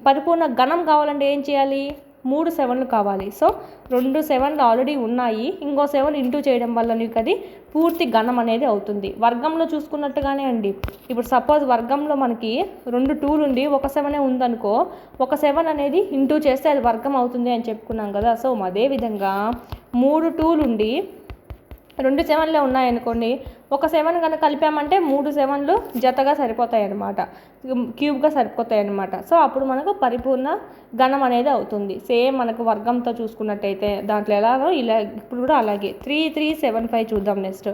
Speaker 1: పరిపూర్ణ గణం కావాలంటే ఏం చేయాలి,
Speaker 2: 3 7లు కావాలి. సో 2 7లు ఆల్రెడీ ఉన్నాయి, ఇంకో 7 ఇంటూ చేయడం వల్ల నీకు అది పూర్తి ఘనం అనేది అవుతుంది. వర్గంలో చూసుకున్నట్టుగానే అండి, ఇప్పుడు సపోజ్ వర్గంలో మనకి 2 2లు ఉండి ఒక 7 ఉందనుకో, ఒక 7 అనేది ఇంటూ చేస్తే అది వర్గం అవుతుంది అని చెప్పుకున్నాం కదా. సో అదేవిధంగా 3 2లు ఉండి 2 7లే ఉన్నాయనుకోండి, ఒక 7 కనుక కలిపామంటే 3 7లు జతగా సరిపోతాయి అన్నమాట, క్యూబ్గా సరిపోతాయి అన్నమాట. సో అప్పుడు మనకు పరిపూర్ణ ఘనం అనేది అవుతుంది. సేమ్ మనకు వర్గంతో చూసుకున్నట్టయితే దాంట్లో ఎలాగో ఇలా ఇప్పుడు కూడా అలాగే 3 3 7 5 చూద్దాం. నెక్స్ట్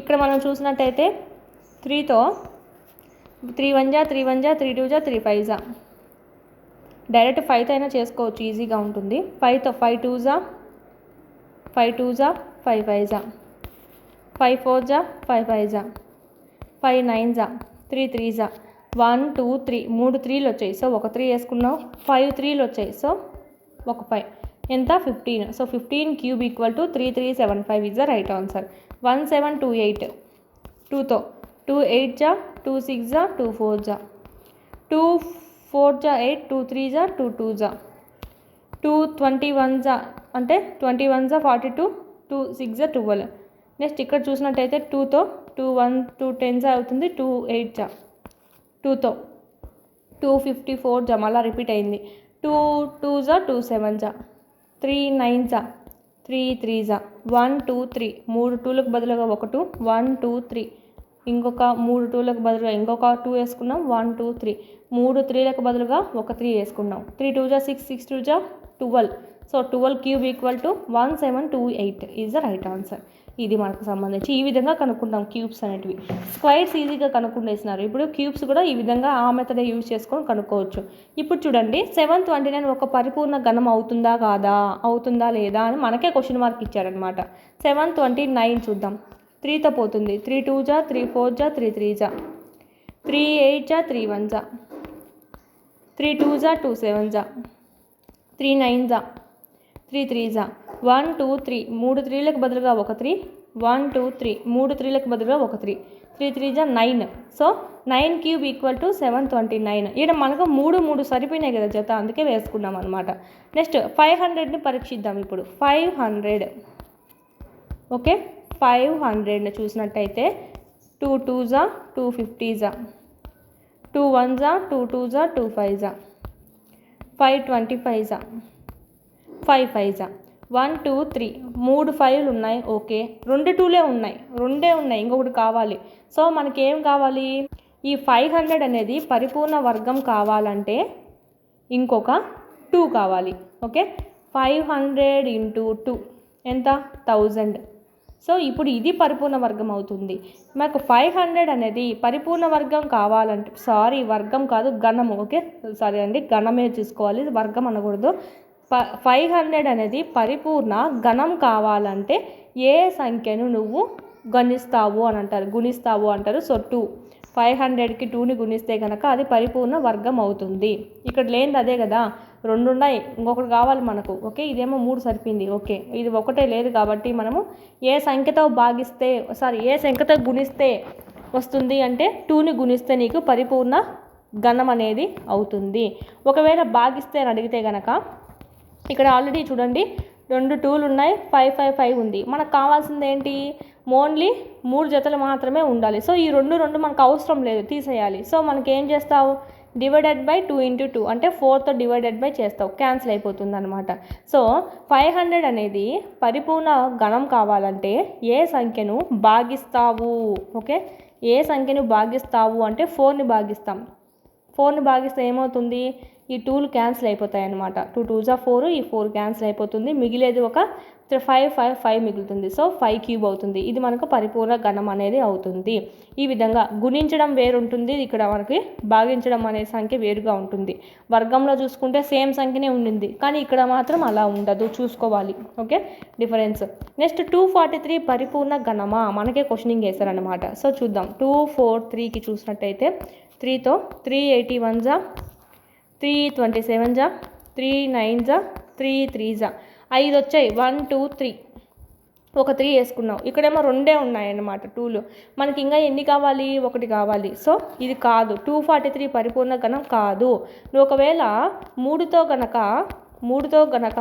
Speaker 2: ఇక్కడ మనం చూసినట్టయితే 3తో 3 1 జా 3 1 జా 3 2 జా 3 5 జా, డైరెక్ట్ 5తో అయినా చేసుకోవచ్చు, ఈజీగా ఉంటుంది. 5తో 5 2 జా 5 2 జా 5 5 జా, 5 4 జా 5 5 జా, 5 9 జా 3 3 జా, 1 2 3 3 3లు వచ్చాయి. సో ఒక 3 వేసుకున్నాం. 5 3లు వచ్చాయి. సో ఒక 5 ఎంత 15. So 15 cube equal to 3375 is the right answer. 1728 2తో 2 8 జా 2 6 జా 2 4 జా, 2 4 జా 8 2 3 జా 2 2 జా, 2 21 జా అంటే 21 జా 42 2 6 జా 12. నెక్స్ట్ ఇక్కడ చూసినట్టయితే 2తో 2 1 2 10 జా అవుతుంది, 2 8 జా, 2తో 2 54 జా మళ్ళీ రిపీట్ అయింది, 2 2 జా 2 7 జా, 3 9 జా 3 3 జా, 1 2 3 3 2లకు బదులుగా 1 1 2 3 ఇంకొక 3 2లకు బదులుగా ఇంకొక 2 వేసుకున్నాం, 1 2 3 3 3లకు బదులుగా ఒక 3 వేసుకున్నాం, 3 2 జా 6 6 2 జా 12. So 12 cube equal to 1728 is the right answer. ఇది మనకు సంబంధించి ఈ విధంగా కనుక్కుంటాం క్యూబ్స్ అనేటివి. స్క్వైర్స్ ఈజీగా కనుక్కుంటేసినారు. ఇప్పుడు క్యూబ్స్ కూడా ఈ విధంగా ఆ మెథడే యూజ్ చేసుకొని కనుక్కోవచ్చు. ఇప్పుడు చూడండి 729 ఒక పరిపూర్ణ ఘనం అవుతుందా కాదా, అవుతుందా లేదా అని మనకే క్వశ్చన్ మార్క్ ఇచ్చారనమాట. 729 చూద్దాం. 3తో పోతుంది, 3 2 జా 3 4 జా 3 3 జా, 3 8 జా 3 1 జా, 3 2 జా 2 7 జా, 3 9 జా 3 3 జా, 1 2 3 3 3లకు బదులుగా ఒక 3 1 2 3 3 3లకు బదులుగా ఒక 3 3 3 జా 9. So 9 cube equal to 729. ఇక్కడ మనకు 3 3 సరిపోయినాయి కదా జత, అందుకే వేసుకున్నాం అనమాట. నెక్స్ట్ 500ని పరీక్షిద్దాం. ఇప్పుడు 500 ఓకే, 500ని చూసినట్టయితే 2 2 జా 2 50 జా, 2 1 జా 2 2 జా 2 5 జా, 5 25 జా 5 5 జా, 1 2 3 3 5లు ఉన్నాయి. ఓకే, 2 2లే ఉన్నాయి, 2 ఉన్నాయి, ఇంకొకటి కావాలి. సో మనకి ఏం కావాలి, ఈ 500 అనేది పరిపూర్ణ వర్గం కావాలంటే ఇంకొక 2 కావాలి. ఓకే, 500 ఇంటూ 2 ఎంత 1000. సో ఇప్పుడు ఇది పరిపూర్ణ వర్గం అవుతుంది. మనకు 500 అనేది పరిపూర్ణ వర్గం కావాలంటే, వర్గం కాదు ఘనము. ఓకే సారీ అండి, ఘనమే తీసుకోవాలి, వర్గం అనకూడదు. 500 అనేది పరిపూర్ణ ఘనం కావాలంటే ఏ సంఖ్యను నువ్వు గుణిస్తావు అంటారు. సో 2 500కి 2ని గుణిస్తే కనుక అది పరిపూర్ణ వర్గం అవుతుంది. ఇక్కడ లేనిది అదే కదా, 2 ఉన్నాయి, ఇంకొకటి కావాలి మనకు. ఓకే, ఇదేమో 3 సరిపోయింది. ఓకే, ఇది ఒకటే లేదు కాబట్టి మనము ఏ సంఖ్యతో గుణిస్తే వస్తుంది అంటే 2ని గుణిస్తే నీకు పరిపూర్ణ ఘనం అనేది అవుతుంది. ఒకవేళ భాగిస్తే అని అడిగితే కనుక ఇక్కడ ఆల్రెడీ చూడండి 2 2లు ఉన్నాయి, 5 5 5 ఉంది. మనకు కావాల్సింది ఏంటి, ఓన్లీ 3 జతలు మాత్రమే ఉండాలి. సో ఈ 2 2 మనకు అవసరం లేదు, తీసేయాలి. సో మనకి ఏం చేస్తావు, డివైడెడ్ బై 2 ఇంటూ 2 అంటే 4తో డివైడెడ్ బై చేస్తావు, క్యాన్సిల్ అయిపోతుంది అనమాట. సో 500 అనేది పరిపూర్ణ ఘనం కావాలంటే ఏ సంఖ్యను భాగిస్తావు. ఓకే, ఏ సంఖ్యను భాగిస్తావు అంటే 4ని భాగిస్తాం. 4ని భాగిస్తే ఏమవుతుంది, ఈ 2లు క్యాన్సిల్ అయిపోతాయి అనమాట. 2 2 జా 4, ఈ 4 క్యాన్సిల్ అయిపోతుంది, మిగిలేది ఒక 5 5 5 మిగులుతుంది. సో 5 క్యూబ్ అవుతుంది. ఇది మనకు పరిపూర్ణ ఘనం అనేది అవుతుంది. ఈ విధంగా గుణించడం వేరు ఉంటుంది, ఇక్కడ మనకి భాగించడం అనే సంఖ్య వేరుగా ఉంటుంది. వర్గంలో చూసుకుంటే సేమ్ సంఖ్యనే ఉండింది, కానీ ఇక్కడ మాత్రం అలా ఉండదు, చూసుకోవాలి. Okay, difference. నెక్స్ట్ 243 పరిపూర్ణ ఘనమా, మనకే క్వశ్చనింగ్ వేశారనమాట. సో చూద్దాం. 243కి చూసినట్టయితే 3తో 381 జా 327 జా 39 జా 3 జా 5 వచ్చాయి. 1 2 3 ఒక 3 వేసుకున్నాం. ఇక్కడేమో 2 ఉన్నాయన్నమాట 2లు. మనకి ఇంకా ఎన్ని కావాలి, 1 కావాలి. సో ఇది కాదు, 243 పరిపూర్ణ ఘనం కాదు. నువ్వు ఒకవేళ 3తో కనుక 3తో గనక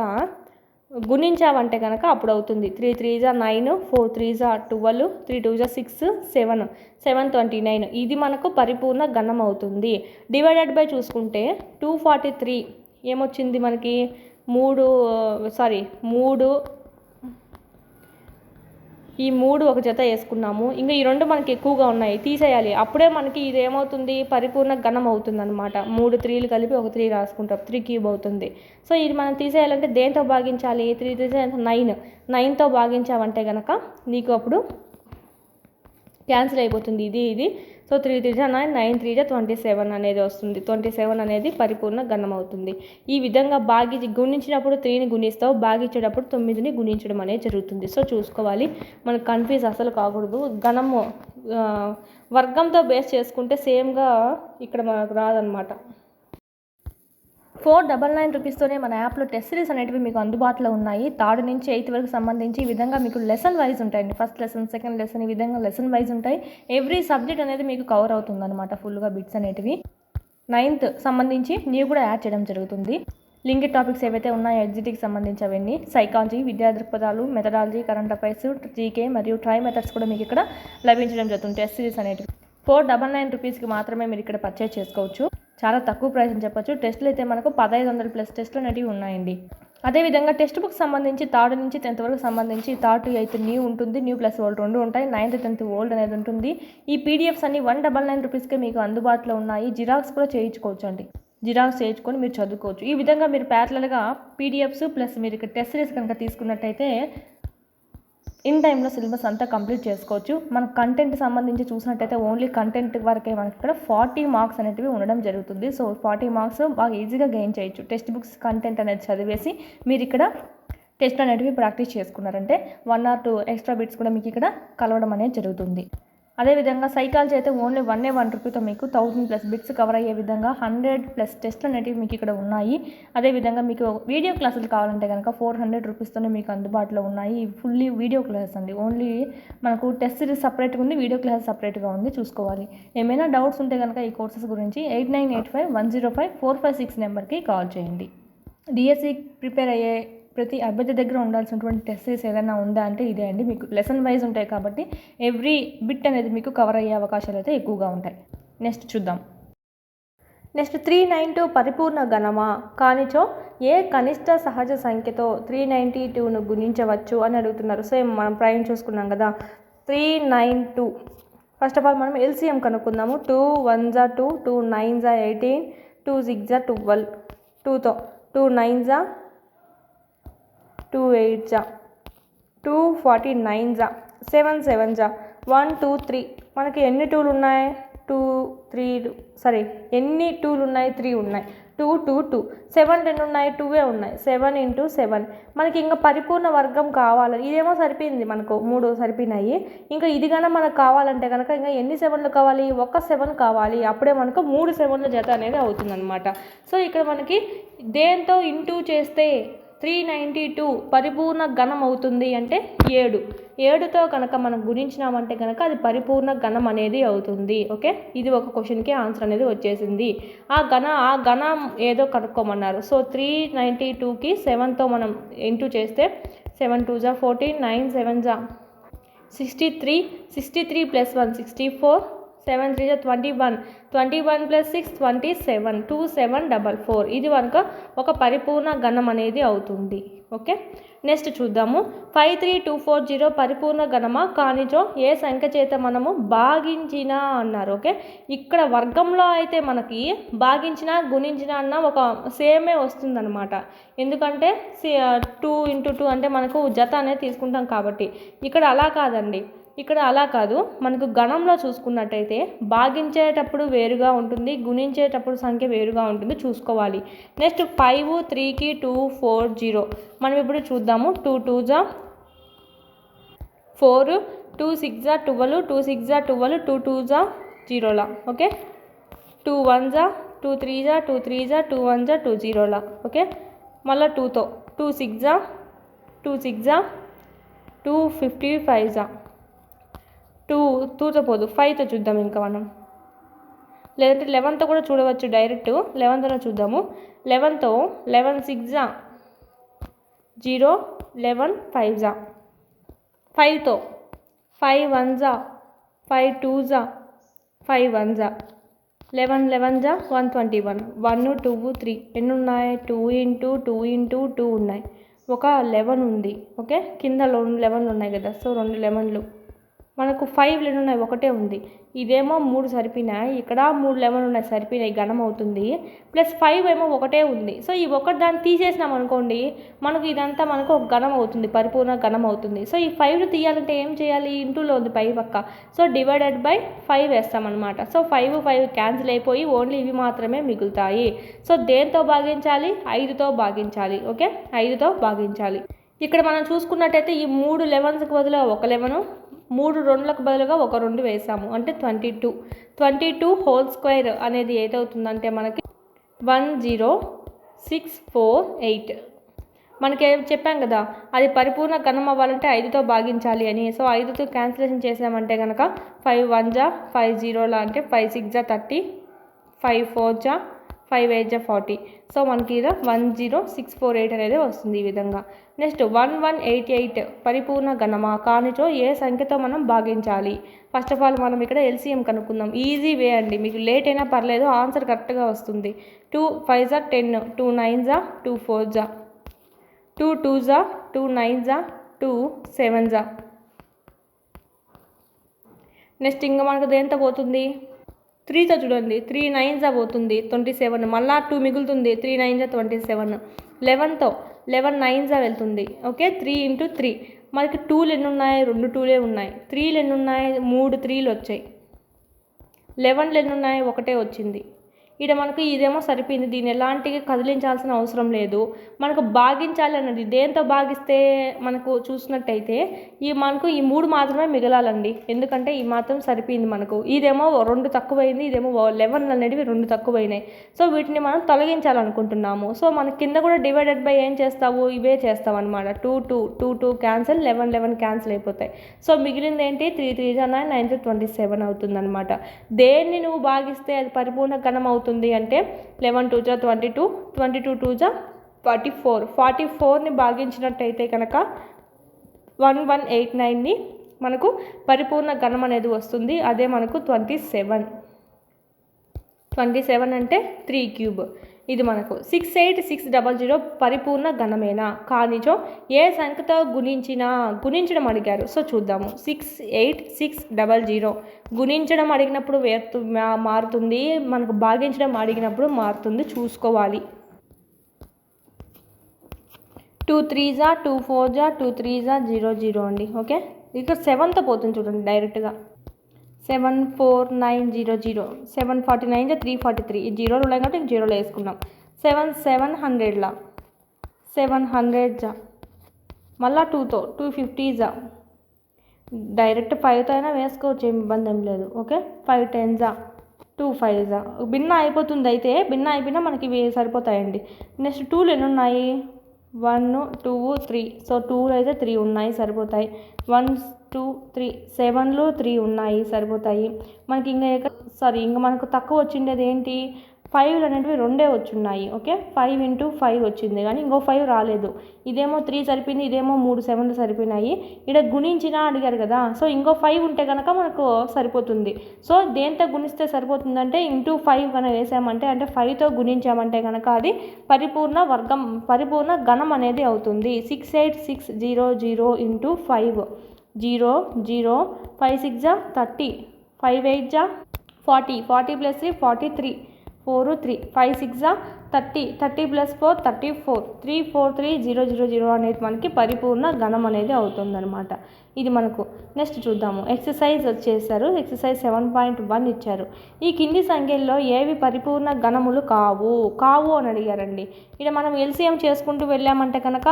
Speaker 2: గుణించావంటే కనుక అప్పుడు అవుతుంది. 3 3 జా 9, 4 3 జా 12, 3 2 జా 6, 7 729. ఇది మనకు పరిపూర్ణ గణం అవుతుంది. డివైడెడ్ బై చూసుకుంటే 243 ఏమొచ్చింది మనకి 3 ఈ 3 ఒక జత వేసుకున్నాము. ఇంకా ఈ 2 మనకి ఎక్కువగా ఉన్నాయి, తీసేయాలి. అప్పుడే మనకి ఇది ఏమవుతుంది, పరిపూర్ణ గణం అవుతుంది అనమాట. 3 3లు కలిపి ఒక 3 రాసుకుంటాం, 3 క్యూబ్ అవుతుంది. సో ఇది మనం తీసేయాలంటే దేంతో భాగించాలి, 3 3 9, 9తో భాగించామంటే కనుక నీకు అప్పుడు క్యాన్సిల్ అయిపోతుంది ఇది. సో 3 3 జా 9, 9 3 జా 27 అనేది వస్తుంది. 27 అనేది పరిపూర్ణ గణం అవుతుంది. ఈ విధంగా గుణించినప్పుడు 3ని గుణిస్తావు, భాగించేటప్పుడు 9ని గుణించడం అనేది జరుగుతుంది. సో చూసుకోవాలి, మనకు కన్ఫ్యూజ్ అసలు కాకూడదు. గణము వర్గంతో బేస్ చేసుకుంటే సేమ్గా ఇక్కడ మనకు రాదనమాట. 499 రూపీస్తోనే మన యాప్లో టెస్ట్ సిరీస్ అనేటివి మీకు అందుబాటులో ఉన్నాయి. 3rd నుంచి 8th వరకు సంబంధించి ఈ విధంగా మీకు లెసన్ వైజ్ ఉంటాయండి. ఫస్ట్ లెసన్, సెకండ్ లెసన్, ఈ విధంగా లెసన్ వైజ్ ఉంటాయి. ఎవ్రీ సబ్జెక్ట్ అనేది మీకు కవర్ అవుతుంది అనమాట, ఫుల్గా బిట్స్ అనేటివి. 9th సంబంధించి నీవు కూడా యాడ్ చేయడం జరుగుతుంది. లింక్డ్ టాపిక్స్ ఏవైతే ఉన్నాయో ఎగ్జిట్కి సంబంధించి అవన్నీ, సైకాలజీ, విద్యా దృక్పథాలు, మెథడాలజీ, కరెంట్ అఫైర్స్, జీకే మరియు ట్రై మెథడ్స్ కూడా మీకు ఇక్కడ లభించడం జరుగుతుంది. టెస్ట్ సిరీస్ అనేటివి 499 రూపీస్కి మాత్రమే మీరు ఇక్కడ పర్చేజ్ చేసుకోవచ్చు. చాలా తక్కువ ప్రైస్ అని చెప్పొచ్చు. టెస్టులు అయితే మనకు 1500+ టెస్టులు అనేవి ఉన్నాయండి. అదేవిధంగా టెక్స్ట్ బుక్ సంబంధించి 3rd నుంచి 10th వరకు సంబంధించి 3rd to 8th న్యూ ఉంటుంది, న్యూ ప్లస్ ఓల్డ్ 2 ఉంటాయి. 9th 10th ఓల్డ్ అనేది ఉంటుంది. ఈ పీడిఎఫ్స్ అన్ని 199 రూపీస్కే మీకు అందుబాటులో ఉన్నాయి. జిరాక్స్ కూడా చేయించుకోవచ్చు అండి. జిరాక్స్ చేయించుకొని మీరు చదువుకోవచ్చు. ఈ విధంగా మీరు ప్యారలల్గా పీడిఎఫ్స్ ప్లస్ మీరు ఇక్కడ టెస్ట్ సిరీస్ కనుక తీసుకున్నట్టయితే ఇన్ టైంలో సిలబస్ అంతా కంప్లీట్ చేసుకోవచ్చు. మన కంటెంట్ సంబంధించి చూసినట్టయితే ఓన్లీ కంటెంట్ వరకే మనకి ఇక్కడ 40 మార్క్స్ అనేటివి ఉండడం జరుగుతుంది. సో 40 మార్క్స్ బాగా ఈజీగా గెయిన్ చేయొచ్చు. టెక్స్ట్ బుక్స్ కంటెంట్ అనేది చదివేసి మీరు ఇక్కడ టెస్ట్ అనేటివి ప్రాక్టీస్ చేసుకున్నారంటే 1 or 2 ఎక్స్ట్రా బిట్స్ కూడా మీకు ఇక్కడ కలవడం అనేది జరుగుతుంది. అదేవిధంగా సైకాలజీ అయితే ఓన్లీ 1 రూపీతో మీకు 1000+ బిట్స్ కవర్ అయ్యే విధంగా 100+ టెస్ట్లు అనేటివి మీకు ఇక్కడ ఉన్నాయి. అదేవిధంగా మీకు వీడియో క్లాసులు కావాలంటే కనుక 400 రూపీస్తోనే మీకు అందుబాటులో ఉన్నాయి. ఫుల్లీ వీడియో క్లాసెస్ అండి. ఓన్లీ మనకు టెస్ట్ సిరీస్ సపరేట్గా ఉంది, వీడియో క్లాస్ సపరేట్గా ఉంది, చూసుకోవాలి. ఏమైనా డౌట్స్ ఉంటే కనుక ఈ కోర్సెస్ గురించి 8985105456 నెంబర్కి కాల్ చేయండి. డిఎస్సి ప్రిపేర్ అయ్యే ప్రతి అభ్యర్థి దగ్గర ఉండాల్సినటువంటి టెస్ట్ సిరీస్ ఏదైనా ఉందా అంటే ఇదే అండి. మీకు లెసన్ వైజ్ ఉంటాయి కాబట్టి ఎవ్రీ బిట్ అనేది మీకు కవర్ అయ్యే అవకాశాలు అయితే ఎక్కువగా ఉంటాయి. నెక్స్ట్ చూద్దాం. నెక్స్ట్ 392 పరిపూర్ణ గణమా కానిచో ఏ కనిష్ట సహజ సంఖ్యతో 392ను గుణించవచ్చు అని అడుగుతున్నారు. సేమ్ మనం ప్రైమ్ చూసుకున్నాం కదా, 392. ఫస్ట్ ఆఫ్ ఆల్ మనం ఎల్సిఎం కనుక్కుందాము. 2 1 జా 2, 2 9 జా 18, 2 6 జా 12, 2తో 2 9 జా 2 8 జా 2 49 జా 7 7 జా 1 2 3. మనకి ఎన్ని 2లు ఉన్నాయి, 2 3 సారీ ఎన్ని 2లు ఉన్నాయి, 3 ఉన్నాయి. 2 2 2 7 2 ఉన్నాయి, 2 ఉన్నాయి. 7 × 7. మనకి ఇంకా పరిపూర్ణ వర్గం కావాలి. ఇదేమో సరిపోయింది, మనకు 3 సరిపోయినాయి. ఇంకా ఇది కన్నా మనకు కావాలంటే కనుక ఇంకా ఎన్ని 7లు కావాలి, ఒక 7 కావాలి. అప్పుడే మనకు 3 7ల జత అనేది అవుతుందన్నమాట. సో ఇక్కడ మనకి దేంతో ఇంటూ చేస్తే 392 పరిపూర్ణ గణం అవుతుంది అంటే 7. 7తో కనుక మనం గుణించినామంటే కనుక అది పరిపూర్ణ గణం అనేది అవుతుంది. ఓకే, ఇది ఒక క్వశ్చన్కి ఆన్సర్ అనేది వచ్చేసింది. ఆ గణం ఏదో కనుక్కోమన్నారు. సో 392కి 7తో మనం ఇంటూ చేస్తే 7 2 జా 14, 9 7 జా 63, 63 + 1 64, 7 3 జా 21, 21 + 6 27, 2744. ఇది కనుక ఒక పరిపూర్ణ గణం అనేది అవుతుంది. ఓకే, నెక్స్ట్ చూద్దాము. 53240 పరిపూర్ణ గణమా కానిచో ఏ సంఖ్య చేత మనము భాగించినా అన్నారు. ఓకే, ఇక్కడ వర్గంలో అయితే మనకి భాగించినా గుణించినా అన్న ఒక సేమే వస్తుందన్నమాట. ఎందుకంటే 2 × 2 అంటే మనకు జత అనేది తీసుకుంటాం కాబట్టి. ఇక్కడ అలా కాదండి. ఇక్కడ అలా కాదు, మనకు గణంలో చూసుకున్నట్టయితే భాగించేటప్పుడు వేరుగా ఉంటుంది, గుణించేటప్పుడు సంఖ్య వేరుగా ఉంటుంది, చూసుకోవాలి. నెక్స్ట్ 5 3కి 240 మనం ఇప్పుడు చూద్దాము. 2 2 జా 4, 2 6 జా 12, 2 6 జా 12, 2 2 జా 0లా. ఓకే, 2 1 జా 2 3 జా 2 3 జా 2 1 జా 2 0లా. ఓకే, మళ్ళీ 2తో 2 6 జా 2 6 జా 2 55 జా 2తో పోదు, 5తో చూద్దాం. ఇంకా మనం లేదంటే 11తో కూడా చూడవచ్చు, డైరెక్ట్ 11తోనే చూద్దాము. 11తో 11 6 జా 0 11 5 జా 5తో 5 1 జా 5 2 జా 5 1 జా 11 11 జా 121 1 2 3 ఎన్ని ఉన్నాయి 2 ఇంటూ 2 ఇంటూ 2 ఉన్నాయి ఒక 11 ఉంది ఓకే కింద 11 ఉన్నాయి కదా సో 2 11లు మనకు 5 ఎన్ని ఉన్నాయి ఒకటే ఉంది ఇదేమో 3 సరిపోయినాయి ఇక్కడ 3 11 ఉన్నాయి సరిపోయినాయి ఘనం అవుతుంది ప్లస్ 5 ఏమో ఒకటే ఉంది సో ఈ ఒకటి దాన్ని తీసేసినాం అనుకోండి మనకు ఇదంతా మనకు ఒక ఘనం అవుతుంది పరిపూర్ణ ఘనం అవుతుంది సో ఈ 5ను తీయాలంటే ఏం చేయాలి ఇంటూలో ఉంది పై పక్క సో డివైడెడ్ బై 5 వేస్తామన్నమాట సో 5 క్యాన్సిల్ అయిపోయి ఓన్లీ ఇవి మాత్రమే మిగులుతాయి సో దేంతో భాగించాలి 5తో భాగించాలి ఓకే 5తో భాగించాలి ఇక్కడ మనం చూసుకున్నట్టయితే ఈ 3 11కి బదులుగా ఒక 11 3 2లకు బదులుగా ఒక 2 వేసాము అంటే 22 హోల్ స్క్వేర్ అనేది ఏదవుతుందంటే మనకి 10648 మనకి చెప్పాం కదా అది పరిపూర్ణ ఘనం అవ్వాలంటే 5తో భాగించాలి అని సో 5తో క్యాన్సిలేషన్ చేసామంటే కనుక 5 1 జా 5 0లా అంటే 5 6 జా 30 5 4 జా 5 8 జా 40 సో మనకి ఇలా 10648 అనేది వస్తుంది ఈ విధంగా నెక్స్ట్ 1188 పరిపూర్ణ ఘనమా కానిచో ఏ సంఖ్యతో మనం భాగించాలి ఫస్ట్ ఆఫ్ ఆల్ మనం ఇక్కడ ఎల్సిఎం కనుక్కుందాం ఈజీ వే అండి మీకు లేట్ అయినా పర్లేదు ఆన్సర్ కరెక్ట్గా వస్తుంది 2 5 జా 10 2 9 జా 2 4 జా 2 2 జా 2 9 జా 2 7 జా నెక్స్ట్ ఇంకా మనకు దేంతో పోతుంది 3తో చూడండి 3 9 జా పోతుంది 27 మళ్ళీ 2 మిగులుతుంది 3 9 జా 27 11తో 11 9 జా వెళ్తుంది ఓకే 3 ఇంటూ 3 మనకి 2లు ఎన్ని ఉన్నాయి 2 2లే ఉన్నాయి 3లు ఎన్ని ఉన్నాయి 3 3లు వచ్చాయి 11లు ఎన్ని ఉన్నాయి ఒకటే వచ్చింది ఇక్కడ మనకు ఇదేమో సరిపోయింది దీన్ని ఎలాంటి కదిలించాల్సిన అవసరం లేదు మనకు భాగించాలి అన్నది దేంతో భాగిస్తే మనకు చూసినట్టయితే మనకు ఈ 3 మాత్రమే మిగలాలండి ఎందుకంటే ఈ మాత్రం సరిపోయింది మనకు ఇదేమో 2 తక్కువైంది ఇదేమో 11 అనేటివి 2 తక్కువైనాయి సో వీటిని మనం తొలగించాలనుకుంటున్నాము సో మన కింద కూడా డివైడెడ్ బై ఏం చేస్తావు ఇవే చేస్తాం అనమాట 2 క్యాన్సిల్ 11 క్యాన్సిల్ అయిపోతాయి సో మిగిలింది ఏంటి 3 3 జా 9 9 27 అవుతుంది అనమాట దేన్ని నువ్వు భాగిస్తే అది పరిపూర్ణ ఘనం అవుతుంది అంటే 11 2 జా 22 22 2 జా 44ని భాగించినట్టయితే కనుక 1189ని మనకు పరిపూర్ణ ఘనం అనేది వస్తుంది అదే మనకు 27 అంటే 3 క్యూబ్ ఇది మనకు 68600 పరిపూర్ణ ఘనమేనా కానిచో ఏ సంఖ్యతో గుణించడం అడిగారు సో చూద్దాము 68600 గుణించడం అడిగినప్పుడు మారుతుంది మనకు భాగించడం అడిగినప్పుడు మారుతుంది చూసుకోవాలి 2 3 జా 2 4 జా 2 3 జా 0 0 అండి ఓకే ఇక్కడ 7తో పోతుంది చూడండి డైరెక్ట్గా 74900 749 జా 343 ఈ 0లు ఉన్నాయి కాబట్టి 0లో వేసుకున్నాం 700లా 700 జా మళ్ళీ 2తో 250 జా డైరెక్ట్ 5తో అయినా వేసుకోవచ్చు ఏం ఇబ్బంది ఏం లేదు ఓకే 5 10 జా 2 5 జా భిన్న అయిపోతుంది అయితే భిన్న అయిపోయినా మనకి ఇవి సరిపోతాయండి నెక్స్ట్ 2లు ఎన్ని ఉన్నాయి 1 2 3 సో 2 అయితే 3 ఉన్నాయి సరిపోతాయి 1 2 3 7లు 3 ఉన్నాయి సరిపోతాయి మనకి ఇంకా మనకు తక్కువ వచ్చిండేది ఏంటి 5లు అనేటివి 2 వచ్చున్నాయి ఓకే 5 ఇంటూ 5 వచ్చింది కానీ ఇంకో 5 రాలేదు ఇదేమో 3 సరిపోయింది ఇదేమో 3 7లు సరిపోయినాయి ఇక్కడ గుణించినా అడిగారు కదా సో ఇంకో 5 ఉంటే కనుక మనకు సరిపోతుంది సో దేంతో గుణిస్తే సరిపోతుందంటే ఇంటూ 5 కనుక వేసామంటే అంటే 5తో గుణించామంటే కనుక అది పరిపూర్ణ ఘనం అనేది అవుతుంది 68600 ఇంటూ 5 0 0 5 6 జా 30 5 8 జా 40 ప్లస్ 3 43 4 3 5 6 జా 30 ప్లస్ 4 34 3 4 3 0 0 0 అనేది మనకి పరిపూర్ణ ఘనం అనేది అవుతుందన్నమాట ఇది మనకు నెక్స్ట్ చూద్దాము ఎక్సర్సైజ్ చేశారు ఎక్సర్సైజ్ 7.1 ఇచ్చారు ఈ కింది సంఖ్యల్లో ఏవి పరిపూర్ణ ఘనములు కావు అని అడిగారండి ఇక్కడ మనం ఎల్సిఎం చేసుకుంటూ వెళ్ళామంటే కనుక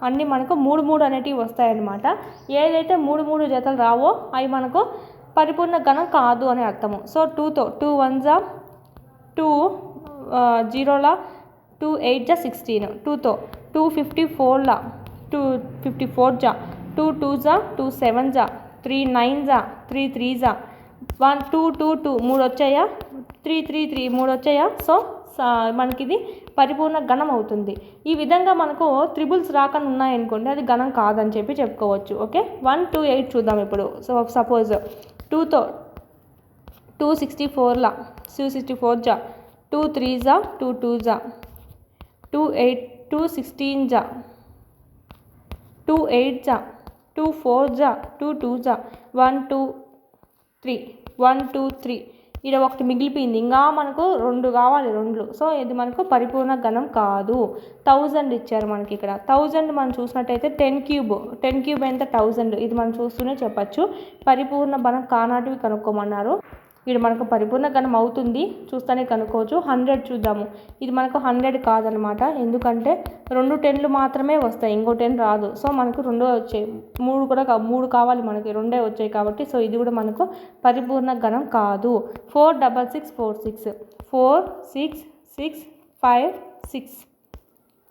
Speaker 2: అన్నీ మనకు 3 3 అనేటివి వస్తాయన్నమాట ఏదైతే 3 3 జతలు రావో అవి మనకు పరిపూర్ణ ఘనం కాదు అని అర్థము సో 2తో 2 1 జా 2 0లా 2 8 జా 16 2తో 254లా 254 జా 2 2 జా 2 7 జా 3 9 జా 3 3 జా 1 2 2 2 3 వచ్చాయా 3 3 3 3 వచ్చాయా సో మనకి ఇది పరిపూర్ణ గణం అవుతుంది. ఈ విధంగా మనకు త్రిబుల్స్ రాకుండా ఉన్నాయనుకోండి అది గణం కాదని చెప్పి చెప్పుకోవచ్చు. ఓకే, 1 2 8 చూద్దాం ఇప్పుడు. సో సపోజ్ 2తో 264లా 264 జా, 2 3 జా, 2 2 జా, 2 8 2 16 జా, 2 8 జా, 2 4 జా, 2 2 జా, 1 2 3 1 2 3. ఇక్కడ ఒకటి మిగిలిపోయింది, ఇంకా మనకు 2 కావాలి, 2. సో ఇది మనకు పరిపూర్ణ గణం కాదు. 1000 ఇచ్చారు మనకి ఇక్కడ. 1000 మనం చూసినట్టయితే 10 క్యూబ్ ఎంత 1000. ఇది మనం చూస్తూనే చెప్పచ్చు. పరిపూర్ణ గణం కానాటివి కనుక్కోమన్నారు. ఇది మనకు పరిపూర్ణ గణం అవుతుంది, చూస్తూనే కనుక్కోవచ్చు. 100 చూద్దాము. ఇది మనకు 100 కాదనమాట, ఎందుకంటే 2 10లు మాత్రమే వస్తాయి, ఇంకో 10 రాదు. సో మనకు 2 వచ్చాయి, 3 కూడా 3 కావాలి మనకి, 2 వచ్చాయి కాబట్టి సో ఇది కూడా మనకు పరిపూర్ణ గణం కాదు. 4 6 6 4 6 4 6 6 5 6.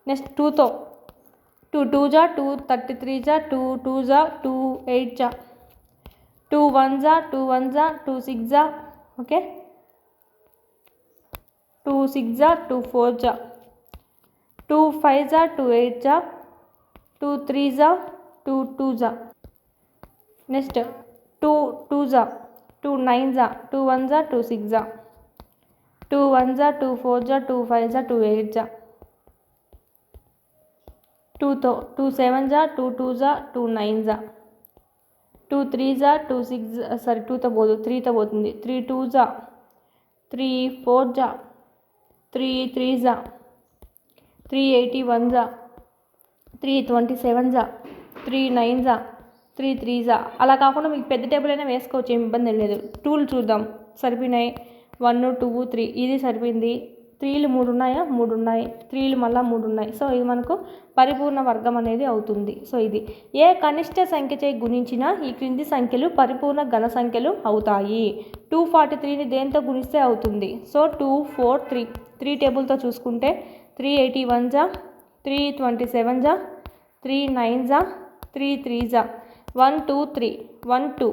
Speaker 2: నెక్స్ట్ 2తో 2 2 జా, 2 33 జా, 2 2 జా, 2 8 జా, 2 1 జా, 2 1 జా, 2 6 జా. ఓకే, 2 6 జా, 2 4 జా, 2 5 జా, 2 8 జా, 2 3 జా, 2 2 జా. నెక్స్ట్ 2 2 జా, 2 9 జా, 2 1 జా, 2 6 జా, 2 1 జా, 2 4 జా, 2 5 జా, 2 8 జా. 2తో 2 7 జా, 2 2 జా, 2 9 జా, 2 3 జా, 2 6 సారీ 2తో పోదు 3తో పోతుంది. 3 2 జా, 3 4 జా, 3 3 జా, 3 81 జా, 3 27 జా, 3 9 జా, 3 3 జా. అలా కాకుండా మీకు పెద్ద టేబుల్ అయినా వేసుకోవచ్చు, ఏం ఇబ్బంది లేదు. 2లు చూద్దాం, సరిపోయినాయి. 1 2 3 ఇది సరిపోయింది. 3లు 3 ఉన్నాయా, 3 ఉన్నాయి. 3లు మళ్ళీ 3 ఉన్నాయి. సో ఇది మనకు పరిపూర్ణ వర్గం అనేది అవుతుంది. సో ఇది ఏ కనిష్ట సంఖ్యచే గుణించినా ఈ క్రింది సంఖ్యలు పరిపూర్ణ ఘన సంఖ్యలు అవుతాయి. 243ని దేంతో గుణిస్తే అవుతుంది. సో 2 4 3 3 టేబుల్తో చూసుకుంటే 381 జా, 327 జా, 3 9 జా, 3 3 జా, 1 2 3 1 2.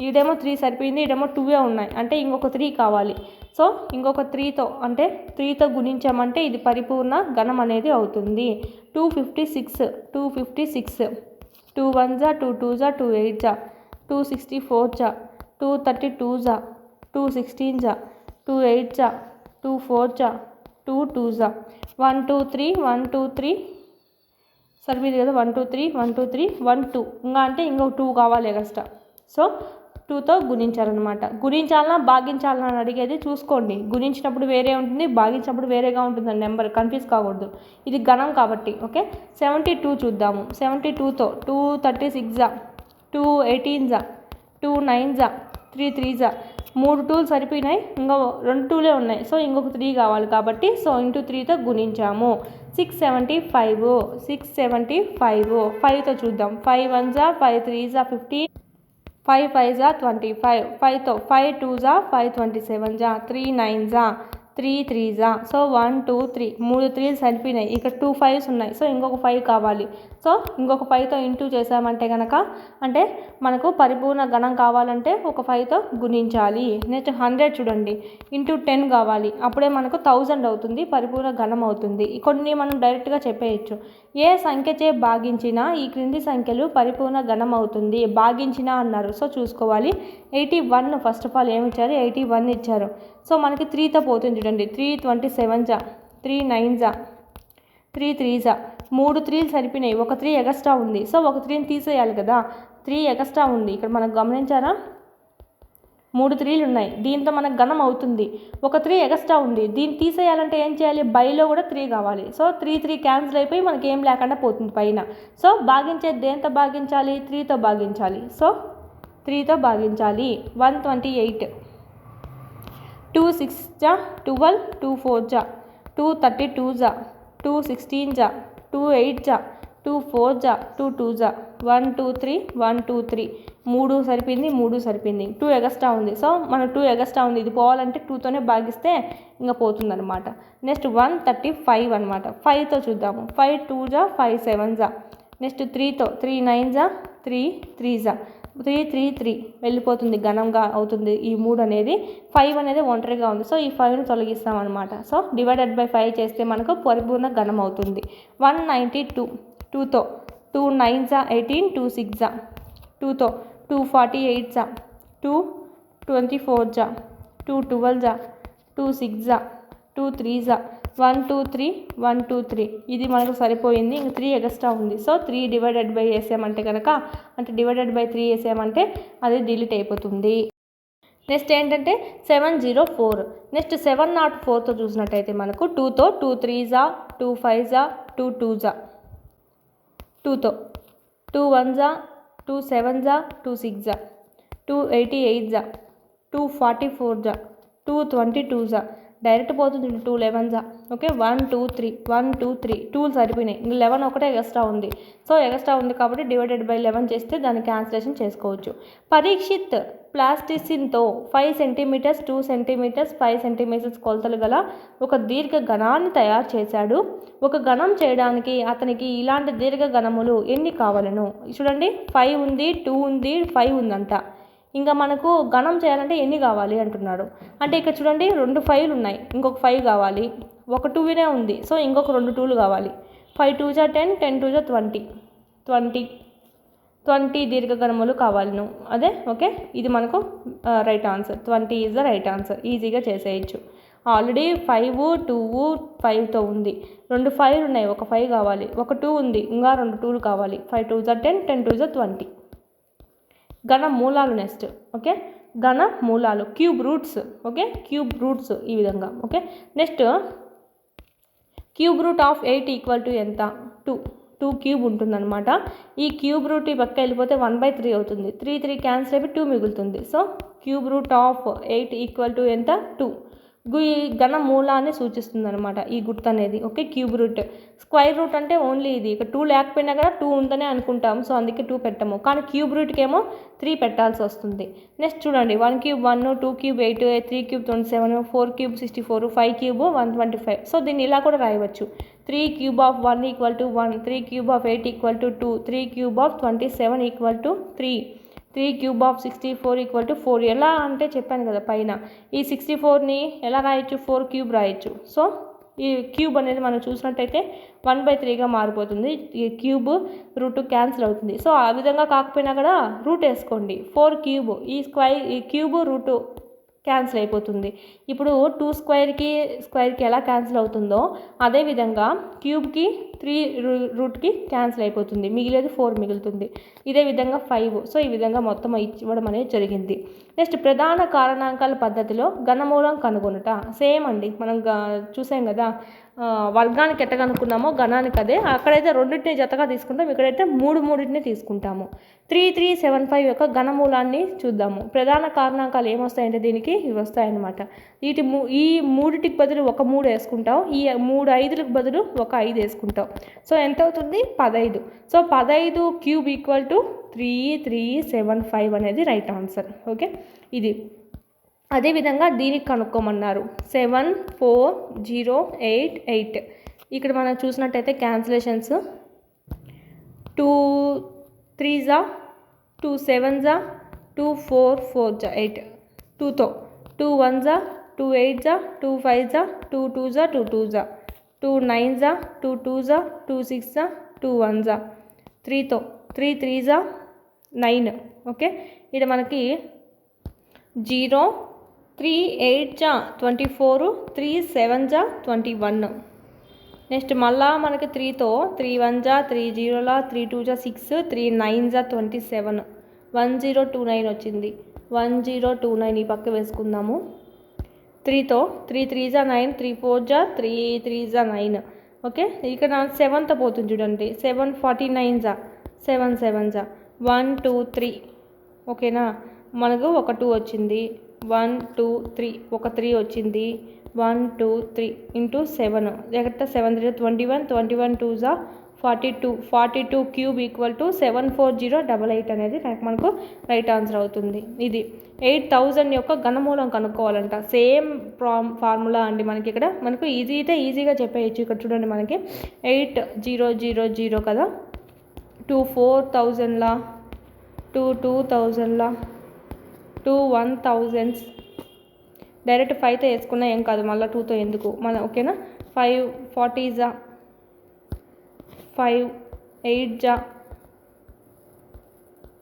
Speaker 2: ఇదేమో 3 సరిపోయింది, ఇదేమో 2 ఉన్నాయి, అంటే ఇంకొక 3 కావాలి. సో ఇంకొక 3తో అంటే 3తో గుణించామంటే ఇది పరిపూర్ణ గణం అనేది అవుతుంది. 256 256, 2 1 జా, 2 2 జా, 2 8 జా, 264 జా, 232 జా, 216 జా, 2 8 జా, 2 4 జా, 2 2 జా, 1 2 3 1 2 3 సరిపోయింది కదా. 1 2 3 1 2 3 1 2, ఇంకా అంటే ఇంకొక 2 కావాలి ఎక్స్ట్రా. సో 2తో గుణించాలన్నమాట. గుణించాలన్నా భాగించాలన్నా అని అడిగేది చూసుకోండి. గుణించినప్పుడు వేరే ఉంటుంది, భాగించినప్పుడు వేరేగా ఉంటుందండి నెంబర్, కన్ఫ్యూజ్ కాకూడదు. ఇది గణం కాబట్టి. ఓకే, 72 చూద్దాము. 72తో 2 36 జా, 2 18 జా, 2 9 జా, 3 3 జా. 3 2లు సరిపోయినాయి, ఇంకా 2 2లే ఉన్నాయి. సో ఇంకొక 3 కావాలి కాబట్టి సో ఇంటూ 3తో గుణించాము. 675 675. 5తో చూద్దాం. 5 1 జా, 5 3 జా 15, 5 5 జా 25. 5తో 5 2 జా, 5 27 జా, 3 9 జా, 3 3 జా. సో 1 2 3 3 3లు సరిపోయినాయి. ఇక్కడ 2 5s ఉన్నాయి. సో ఇంకొక 5 కావాలి. సో ఇంకొక 5తో ఇంటూ చేసామంటే కనుక అంటే మనకు పరిపూర్ణ గణం కావాలంటే ఒక 5తో గుణించాలి. నెక్స్ట్ 100 చూడండి, ఇంటూ 10 కావాలి, అప్పుడే మనకు 1000 అవుతుంది, పరిపూర్ణ గణం అవుతుంది. కొన్ని మనం డైరెక్ట్గా చెప్పేయచ్చు. ఏ సంఖ్యచే భాగించినా ఈ క్రింది సంఖ్యలు పరిపూర్ణ గణం అవుతుంది. భాగించినా అన్నారు, సో చూసుకోవాలి. 81 ఫస్ట్ ఆఫ్ ఆల్ ఏమి ఇచ్చారు, 81 ఇచ్చారు. సో మనకి 3తో పోతుంది చూడండి. 3 27 జా, 3 9 జా, 3 3 జా. 3 3లు సరిపోయినాయి, ఒక 3 ఎగస్ట్రా ఉంది. సో ఒక 3ని తీసేయాలి కదా, 3 ఎగస్ట్రా ఉంది ఇక్కడ మనకు గమనించారా. 3 3లు ఉన్నాయి, దీంతో మనకు గణం అవుతుంది. ఒక 3 ఎగస్ట్రా ఉంది, దీన్ని తీసేయాలంటే ఏం చేయాలి, బైలో కూడా 3 కావాలి. సో 3 3 క్యాన్సిల్ అయిపోయి మనకి ఏం లేకుండా పోతుంది పైన. సో భాగించేది దేంతో భాగించాలి, 3తో భాగించాలి. సో 3తో భాగించాలి. 128. 2 6 జా, 12 2 4 జా, 2 32 జా, 2 16 జా, 2 8 జా, 2 4 జా, 2 2 జా. 1 2 3 1 2 3. 3 సరిపోయింది, 3 సరిపోయింది. 2 ఎగస్ట్రా ఉంది. సో మన 2 ఎగస్ట్రా ఉంది, ఇది పోవాలంటే 2తోనే భాగిస్తే ఇంకా పోతుందన్నమాట. నెక్స్ట్ 135 అనమాట. 5తో చూద్దాము. 5 2 జా, 5 7 జా. నెక్స్ట్ 3తో 3 9 జా, 3 3 జా. 3 వెళ్ళిపోతుంది, ఘనంగా అవుతుంది ఈ 3 అనేది. 5 అనేది ఒంటరిగా ఉంది, సో ఈ 5ను తొలగిస్తాం అనమాట. సో డివైడెడ్ బై 5 చేస్తే మనకు పరిపూర్ణ ఘనం అవుతుంది. 192 2తో 2 9s 18, 2 6s 2తో 2 48s 2 24s 2 12s 2 6s 2 3s 1 2 3 1 2 3 ఇది మనకు సరిపోయింది. ఇంక 3 ఎక్స్ట్రా ఉంది. సో 3 డివైడెడ్ బై వేసామంటే కనుక, అంటే డివైడెడ్ బై 3 వేసామంటే అది డిలీట్ అయిపోతుంది. నెక్స్ట్ ఏంటంటే 704. నెక్స్ట్ 704తో చూసినట్టయితే మనకు 2తో 2 3s 2 5s 2 2s 2తో 2 1s 2 7s 2 6s 2 88s 2 44s 2 22s direct పోతుంది 2 11s. ఓకే 1 2 3 1 2 3 2 సరిపోయినాయి. ఇంక 11 ఒకటే ఎక్స్ట్రా ఉంది. సో ఎక్స్ట్రా ఉంది కాబట్టి డివైడెడ్ బై 11 చేస్తే దాన్ని క్యాన్సిలేషన్ చేసుకోవచ్చు. పరీక్షిత్ ప్లాస్టిసిన్తో 5 సెంటీమీటర్స్ 2 సెంటీమీటర్స్ 5 సెంటీమీటర్స్ కొలతలు గల ఒక దీర్ఘ ఘనాన్ని తయారు చేశాడు. ఒక ఘనం చేయడానికి అతనికి ఇలాంటి దీర్ఘ ఘనములు ఎన్ని కావాలను? చూడండి 5 ఉంది, 2 ఉంది, 5 ఉందంట. ఇంకా మనకు ఘనం చేయాలంటే ఎన్ని కావాలి అంటున్నాడు. అంటే ఇక్కడ చూడండి 2 5లు ఉన్నాయి, ఇంకొక 5 కావాలి. ఒక 2నే ఉంది, సో ఇంకొక 2 2లు కావాలి. 5 2s 10, 10 2s 20 దీర్ఘఘనములు కావాలను. అదే ఓకే, ఇది మనకు right answer. 20 is the right answer. ఈజీగా చేసేయచ్చు. ఆల్రెడీ 5 2 5తో ఉంది, 2 5లు ఉన్నాయి, ఒక 5 కావాలి. ఒక 2 ఉంది, ఇంకా 2 2లు కావాలి. 5 2s 10, 10 2s 20. ఘన మూలాలు నెక్స్ట్. ఓకే ఘన మూలాలు cube roots. Okay cube roots ఈ విధంగా. Okay next cube root of 8 equal to ఎంత? 2 క్యూబ్ ఉంటుందన్నమాట. ఈ క్యూబ్ రూట్ ఈ పక్క వెళ్ళిపోతే 1/3 అవుతుంది. 3 3 క్యాన్సిల్ అయిపోయి 2 మిగులుతుంది. So cube root of 8 equal to ఎంత? 2. ఈ ఘన మూలాన్ని సూచిస్తుంది అనమాట ఈ గుర్తు అనేది. Okay cube root. Square root అంటే ఓన్లీ ఇది. ఇక 2 లేకపోయినా కూడా 2 ఉందనే అనుకుంటాం, సో అందుకే 2 పెట్టాము. కానీ క్యూబ్ రూట్కి ఏమో 3 పెట్టాల్సి వస్తుంది. నెక్స్ట్ చూడండి 1 cube 1, 2 cube 8, 3 cube 27, 4 cube 64, 5 cube 125. So దీన్ని ఇలా కూడా రాయవచ్చు. 3 cube of 1 equal to 1, 3 cube of 8 equal to 2, 3 cube of 27 equal to 3, 3 cube of 64 equal to 4. ఎలా అంటే చెప్పాను కదా పైన, ఈ 64ని ఎలా రాయొచ్చు? 4 క్యూబ్ రాయొచ్చు. సో ఈ క్యూబ్ అనేది మనం చూసినట్టయితే 1/3గా మారిపోతుంది. ఈ క్యూబ్ రూట్ క్యాన్సిల్ అవుతుంది. సో ఆ విధంగా కాకపోయినా కూడా రూట్ వేసుకోండి. 4 క్యూబ్ ఈ క్యూబ్ రూట్ క్యాన్సిల్ అయిపోతుంది. ఇప్పుడు 2 స్క్వేర్కి ఎలా క్యాన్సిల్ అవుతుందో అదేవిధంగా క్యూబ్కి 3 రూట్కి క్యాన్సిల్ అయిపోతుంది. మిగిలేదు 4 మిగులుతుంది. ఇదే విధంగా 5. సో ఈ విధంగా మొత్తం ఇవ్వడం అనేది జరిగింది. నెక్స్ట్ ప్రధాన కారణాంకాల పద్ధతిలో ఘనమూలం కనుగొనుట. సేమ్ అండి, మనం చూసాం కదా వర్గానికి ఎట్ట కనుక్కున్నామో ఘనానికి అదే. అక్కడైతే రెండింటిని జతగా తీసుకుంటాం, ఇక్కడైతే మూడింటిని తీసుకుంటాము. 3 3 7 5 యొక్క ఘనమూలాన్ని చూద్దాము. ప్రధాన కారణాంకాలు ఏమొస్తాయంటే దీనికి ఇవి వస్తాయన్నమాట. ఈ మూడిటికి బదులు ఒక 3 వేసుకుంటాం, ఈ 3 5లకు బదులు ఒక 5 వేసుకుంటాం. సో ఎంత అవుతుంది? 15. సో 15 క్యూబ్ ఈక్వల్ టు 3 3 7 5 అనేది రైట్ ఆన్సర్. ఓకే ఇది. అదేవిధంగా దీనికి కనుక్కోమన్నారు. 7 4 0 8 8. ఇక్కడ మనం చూసినట్టయితే క్యాన్సిలేషన్స్ 2 3s 2 7s 2 4 4s 8. 2తో 2 1s 2 8s 2 5s 2 2s 2 2s 2 9s 2 2s 2 6s 2 1s. 3తో 3 3s 9. Okay ఇది మనకి 0 3 8s 24, 3 7s 21. నెక్స్ట్ మళ్ళా మనకి 3తో 3 1s 3 0s 3 2s 6, 3 9s 27, 1029 వచ్చింది. 1029 ఈ పక్క వేసుకుందాము. 3తో 3 3s 9, 3 4s 3 3s 9. ఓకే ఇక్కడ 7తో పోతుంది చూడండి. 7 49s 7 7s 1 2 3. ఓకేనా మనకు ఒక 2 వచ్చింది. 1 2 3 ఒక 3 వచ్చింది. 1 2 3 ఇంటూ 7 ఎక్కడ 7 3 21, 21 2s 42, 42 క్యూబ్ ఈక్వల్ టు 74088 అనేది మనకు రైట్ ఆన్సర్ అవుతుంది. ఇది 8000 యొక్క ఘనమూలం కనుక్కోవాలంట. సేమ్ ఫార్ములా అండి మనకి. ఇక్కడ మనకు ఈజీగా చెప్పేయచ్చు. ఇక్కడ చూడండి మనకి 8000 కదా, 2 4000లా 2 2000ల 2 1000s డైరెక్ట్ 5తో వేసుకున్నా ఏం కాదు, మళ్ళీ 2తో ఎందుకు మన ఓకేనా. 5 40s 5 8s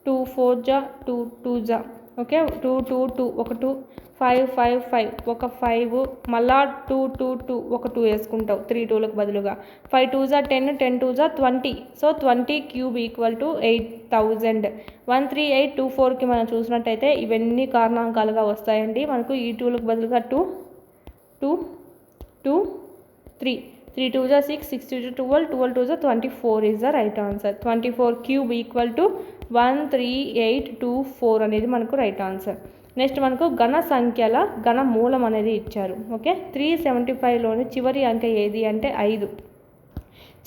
Speaker 2: 2 4s 2 2s okay. 2 2 2 ఒక 2 5 5 5 ఒక 5 మళ్ళా 2 2 2 ఒక 2 వేసుకుంటావు 3 2లకు బదులుగా. 5 2s 10 10 2s 20. So 20 cube equal to 8000. 13824కి మనం చూసినట్టయితే ఇవన్నీ కారణాంకాలుగా వస్తాయండి మనకు. ఈ 2లకు బదులుగా 2 2 2 3 3 2s 6 6 2s 12 12 2s 24 is the right answer. 24 cube equal to 13824 అనేది మనకు రైట్ ఆన్సర్. నెక్స్ట్ మనకు ఘన సంఖ్యల ఘన మూలం అనేది ఇచ్చారు. ఓకే. 375లోని చివరి అంకె ఏది అంటే 5.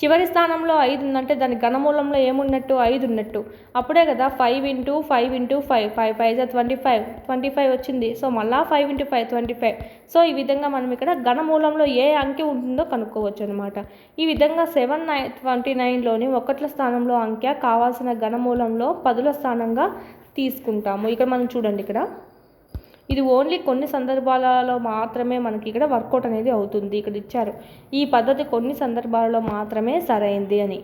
Speaker 2: చివరి స్థానంలో 5 ఉందంటే దాని ఘనమూలంలో ఏమున్నట్టు 5 ఉన్నట్టు. అప్పుడే కదా 5 × 5 × 5 5 5 25 25 వచ్చింది. సో మళ్ళీ 5 × 5 25. సో ఈ విధంగా మనం ఇక్కడ ఘనమూలంలో ఏ అంకె ఉంటుందో కనుక్కోవచ్చు అనమాట. ఈ విధంగా 729లోని 1ల స్థానంలో అంకె కావాల్సిన ఘనమూలంలో 10ల స్థానంగా తీసుకుంటాము. ఇక్కడ మనం చూడండి, ఇక్కడ ఇది ఓన్లీ కొన్ని సందర్భాలలో మాత్రమే మనకి ఇక్కడ వర్కౌట్ అనేది అవుతుంది. ఇక్కడ ఇచ్చారు ఈ పద్ధతి కొన్ని సందర్భాలలో మాత్రమే సరైంది అని.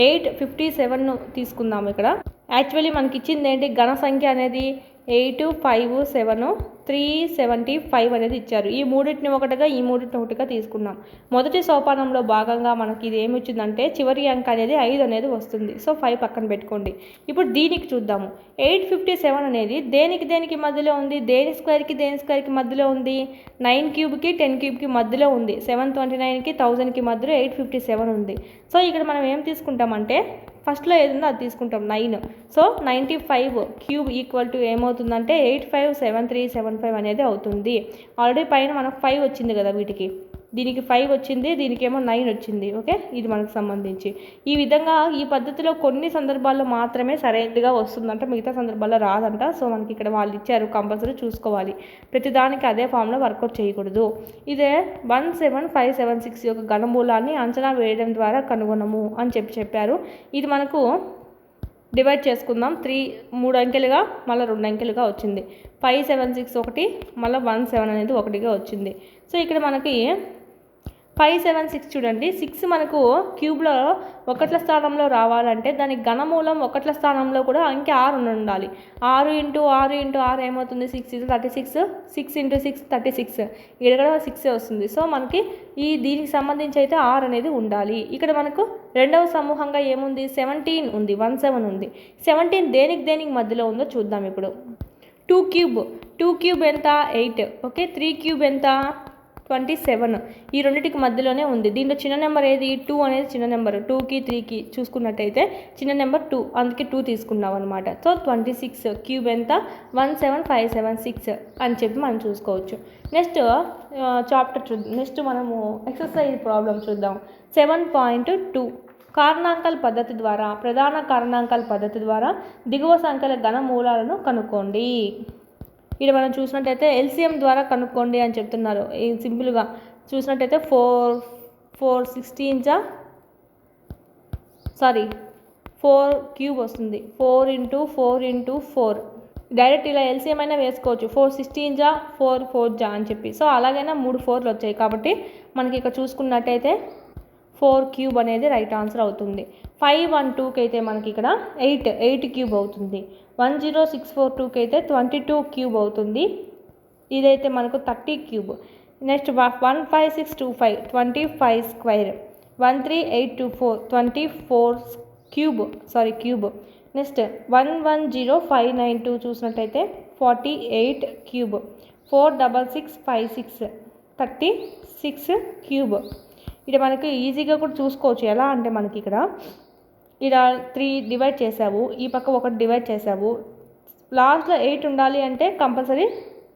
Speaker 2: 857ను తీసుకుందాము. ఇక్కడ యాక్చువల్లీ మనకి ఇచ్చింది ఏంటి, ఘన సంఖ్య అనేది 8 5 7 375 అనేది ఇచ్చారు. ఈ మూడింటిని ఒకటిగా ఈ మూడింటిని ఒకటిగా తీసుకున్నాం. మొదటి సోపానంలో భాగంగా మనకి ఇది ఏమి వచ్చిందంటే చివరి అంక అనేది 5 అనేది వస్తుంది. సో 5 పక్కన పెట్టుకోండి. ఇప్పుడు దీనికి చూద్దాము. 857 అనేది దేనికి మధ్యలో ఉంది, దేని స్క్వేర్కి మధ్యలో ఉంది, 9 క్యూబ్కి 10 క్యూబ్కి మధ్యలో ఉంది. 729కి 1000కి మధ్యలో 857 ఉంది. సో ఇక్కడ మనం ఏం తీసుకుంటామంటే ఫస్ట్లో ఏది ఉందో అది తీసుకుంటాం 9. సో 95 క్యూబ్ ఈక్వల్ టు ఏమవుతుందంటే 857375 అనేది అవుతుంది. ఆల్రెడీ పైన మనకు 5 వచ్చింది కదా, వీటికి దీనికి 5 వచ్చింది, దీనికేమో 9 వచ్చింది. ఓకే, ఇది మనకు సంబంధించి ఈ విధంగా ఈ పద్ధతిలో కొన్ని సందర్భాల్లో మాత్రమే సరైనదిగా వస్తుందంట, మిగతా సందర్భాల్లో రాదంట. సో మనకి ఇక్కడ వాళ్ళు ఇచ్చారు, కంపల్సరీ చూసుకోవాలి. ప్రతిదానికి అదే ఫామ్లో వర్కౌట్ చేయకూడదు. ఇదే 17576 యొక్క ఘనమూలాన్ని అంచనా వేయడం ద్వారా కనుగొనము అని చెప్పారు. ఇది మనకు డివైడ్ చేసుకుందాం. 3 అంకెలుగా మళ్ళీ 2 అంకెలుగా వచ్చింది. 576 ఒకటి, మళ్ళీ 17 అనేది ఒకటిగా వచ్చింది. సో ఇక్కడ మనకి 576 చూడండి, 6 మనకు క్యూబ్లో 1ల స్థానంలో రావాలంటే దాని ఘనమూలం 1ల స్థానంలో కూడా అంకె 6 ఉండాలి. 6 × 6 × 6 ఏమవుతుంది, 6 × 36 6 × 6 36. ఇక్కడ కూడా 6 వస్తుంది. సో మనకి దీనికి సంబంధించి అయితే 6 అనేది ఉండాలి. ఇక్కడ మనకు రెండవ సమూహంగా ఏముంది, 17 ఉంది, 17 ఉంది. 17 దేనికి మధ్యలో ఉందో చూద్దాం ఇప్పుడు. 2 క్యూబ్ ఎంత 8. ఓకే, 3 క్యూబ్ ఎంత 27. ఈ రెండింటికి మధ్యలోనే ఉంది. దీంట్లో చిన్న నెంబర్ ఏది, 2 అనేది చిన్న నెంబర్. 2కి 3కి చూసుకున్నట్టయితే చిన్న నెంబర్ 2, అందుకే 2 తీసుకున్నాం అనమాట. సో 26 క్యూబ్ ఎంత 17576 అని చెప్పి మనం చూసుకోవచ్చు. నెక్స్ట్ చాప్టర్ చూద్దాం. నెక్స్ట్ మనము ఎక్సర్సైజ్ ప్రాబ్లం చూద్దాం. 7.2 కారణాంకాల పద్ధతి ద్వారా, ప్రధాన కారణాంకాల పద్ధతి ద్వారా దిగువ సంఖ్యల ఘన మూలాలను కనుక్కోండి. ఇక్కడ మనం చూసినట్టయితే ఎల్సిఎం ద్వారా కనుక్కోండి అని చెప్తున్నారు. సింపుల్గా చూసినట్టయితే 4 క్యూబ్ వస్తుంది. 4 × 4 × 4 డైరెక్ట్ ఇలా ఎల్సిఎం అయినా వేసుకోవచ్చు. 4 16 4 4 అని చెప్పి. సో అలాగైనా 3 4లు వచ్చాయి కాబట్టి మనకి ఇక్కడ చూసుకున్నట్టయితే 4 క్యూబ్ అనేది రైట్ ఆన్సర్ అవుతుంది. 512కి అయితే మనకి ఇక్కడ 8 క్యూబ్ అవుతుంది. 10642కి అయితే 22 క్యూబ్ అవుతుంది. ఇదైతే మనకు 30 cube. Next 15625 25 square. 13824 24 cube. Next 110592 చూసినట్టయితే 48 క్యూబ్. 46656 36 క్యూబ్. ఇక్కడ మనకి ఈజీగా కూడా చూసుకోవచ్చు. ఎలా అంటే మనకి ఇక్కడ 3 డివైడ్ చేసావు, ఈ పక్క 1 డివైడ్ చేసావు, లాస్ట్లో 8 ఉండాలి అంటే కంపల్సరీ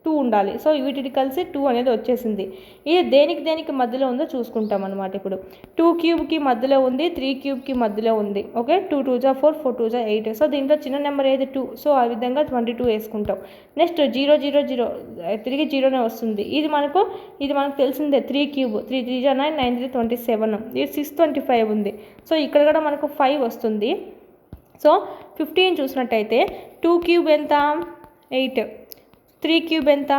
Speaker 2: 2 ఉండాలి. సో వీటికి కలిసి 2 అనేది వచ్చేసింది. ఇది దేనికి మధ్యలో ఉందో చూసుకుంటాం అనమాట. ఇప్పుడు 2 క్యూబ్కి మధ్యలో ఉంది, 3 క్యూబ్కి మధ్యలో ఉంది. ఓకే, 2 2 4 4 2 8. సో దీంట్లో చిన్న నెంబర్ ఏది 2. సో ఆ విధంగా 22 వేసుకుంటాం. నెక్స్ట్ 0 0 0 తిరిగి 0నే వస్తుంది. ఇది మనకు తెలిసిందే. 3 క్యూబ్ 3 3 9 9 3 27. ఇది 625 ఉంది. సో ఇక్కడ కూడా మనకు 5 వస్తుంది. సో 15 చూసినట్టయితే 2 క్యూబ్ ఎంత 8, 3 క్యూబ్ ఎంత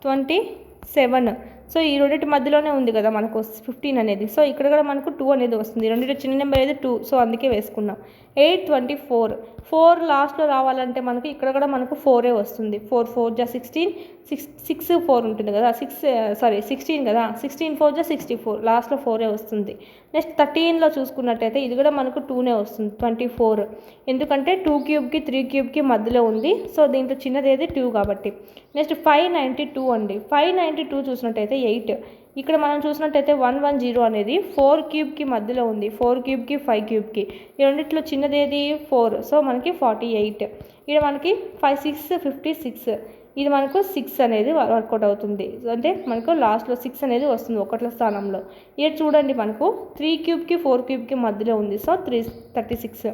Speaker 2: 27. సో ఈ రెండింటి మధ్యలోనే ఉంది కదా మనకు 15 అనేది. సో ఇక్కడ కూడా మనకు 2 అనేది వస్తుంది. రెండింటి చిన్న నెంబర్ అయితే 2, సో అందుకే వేసుకున్నాం. 8, 24. 4 లాస్ట్లో రావాలంటే మనకి ఇక్కడ కూడా మనకు 4 వస్తుంది. 4 4 జా 16, 6 4 ఉంటుంది కదా, 16 కదా, 16 4 జా 64, లాస్ట్లో 4 వస్తుంది. నెక్స్ట్ 13లో చూసుకున్నట్టయితే ఇది కూడా మనకు 2 వస్తుంది, 24. ఎందుకంటే 2 క్యూబ్కి 3 క్యూబ్కి మధ్యలో ఉంది. సో దీంట్లో చిన్నది ఏది 2 కాబట్టి. నెక్స్ట్ 592 అండి. 592 చూసినట్టయితే 8. ఇక్కడ మనం చూసినట్టయితే 110 అనేది 4 క్యూబ్కి మధ్యలో ఉంది, 4 క్యూబ్కి 5 క్యూబ్కి. ఈ రెండిట్లో చిన్నది ఏది 4, సో మనకి 48. ఇక్కడ మనకి 5 6 56, ఇది మనకు 6 అనేది వర్కౌట్ అవుతుంది. అంటే మనకు లాస్ట్లో 6 అనేది వస్తుంది ఒకట్ల స్థానంలో. ఇక్కడ చూడండి మనకు 3 క్యూబ్కి 4 క్యూబ్కి మధ్యలో ఉంది, సో 36.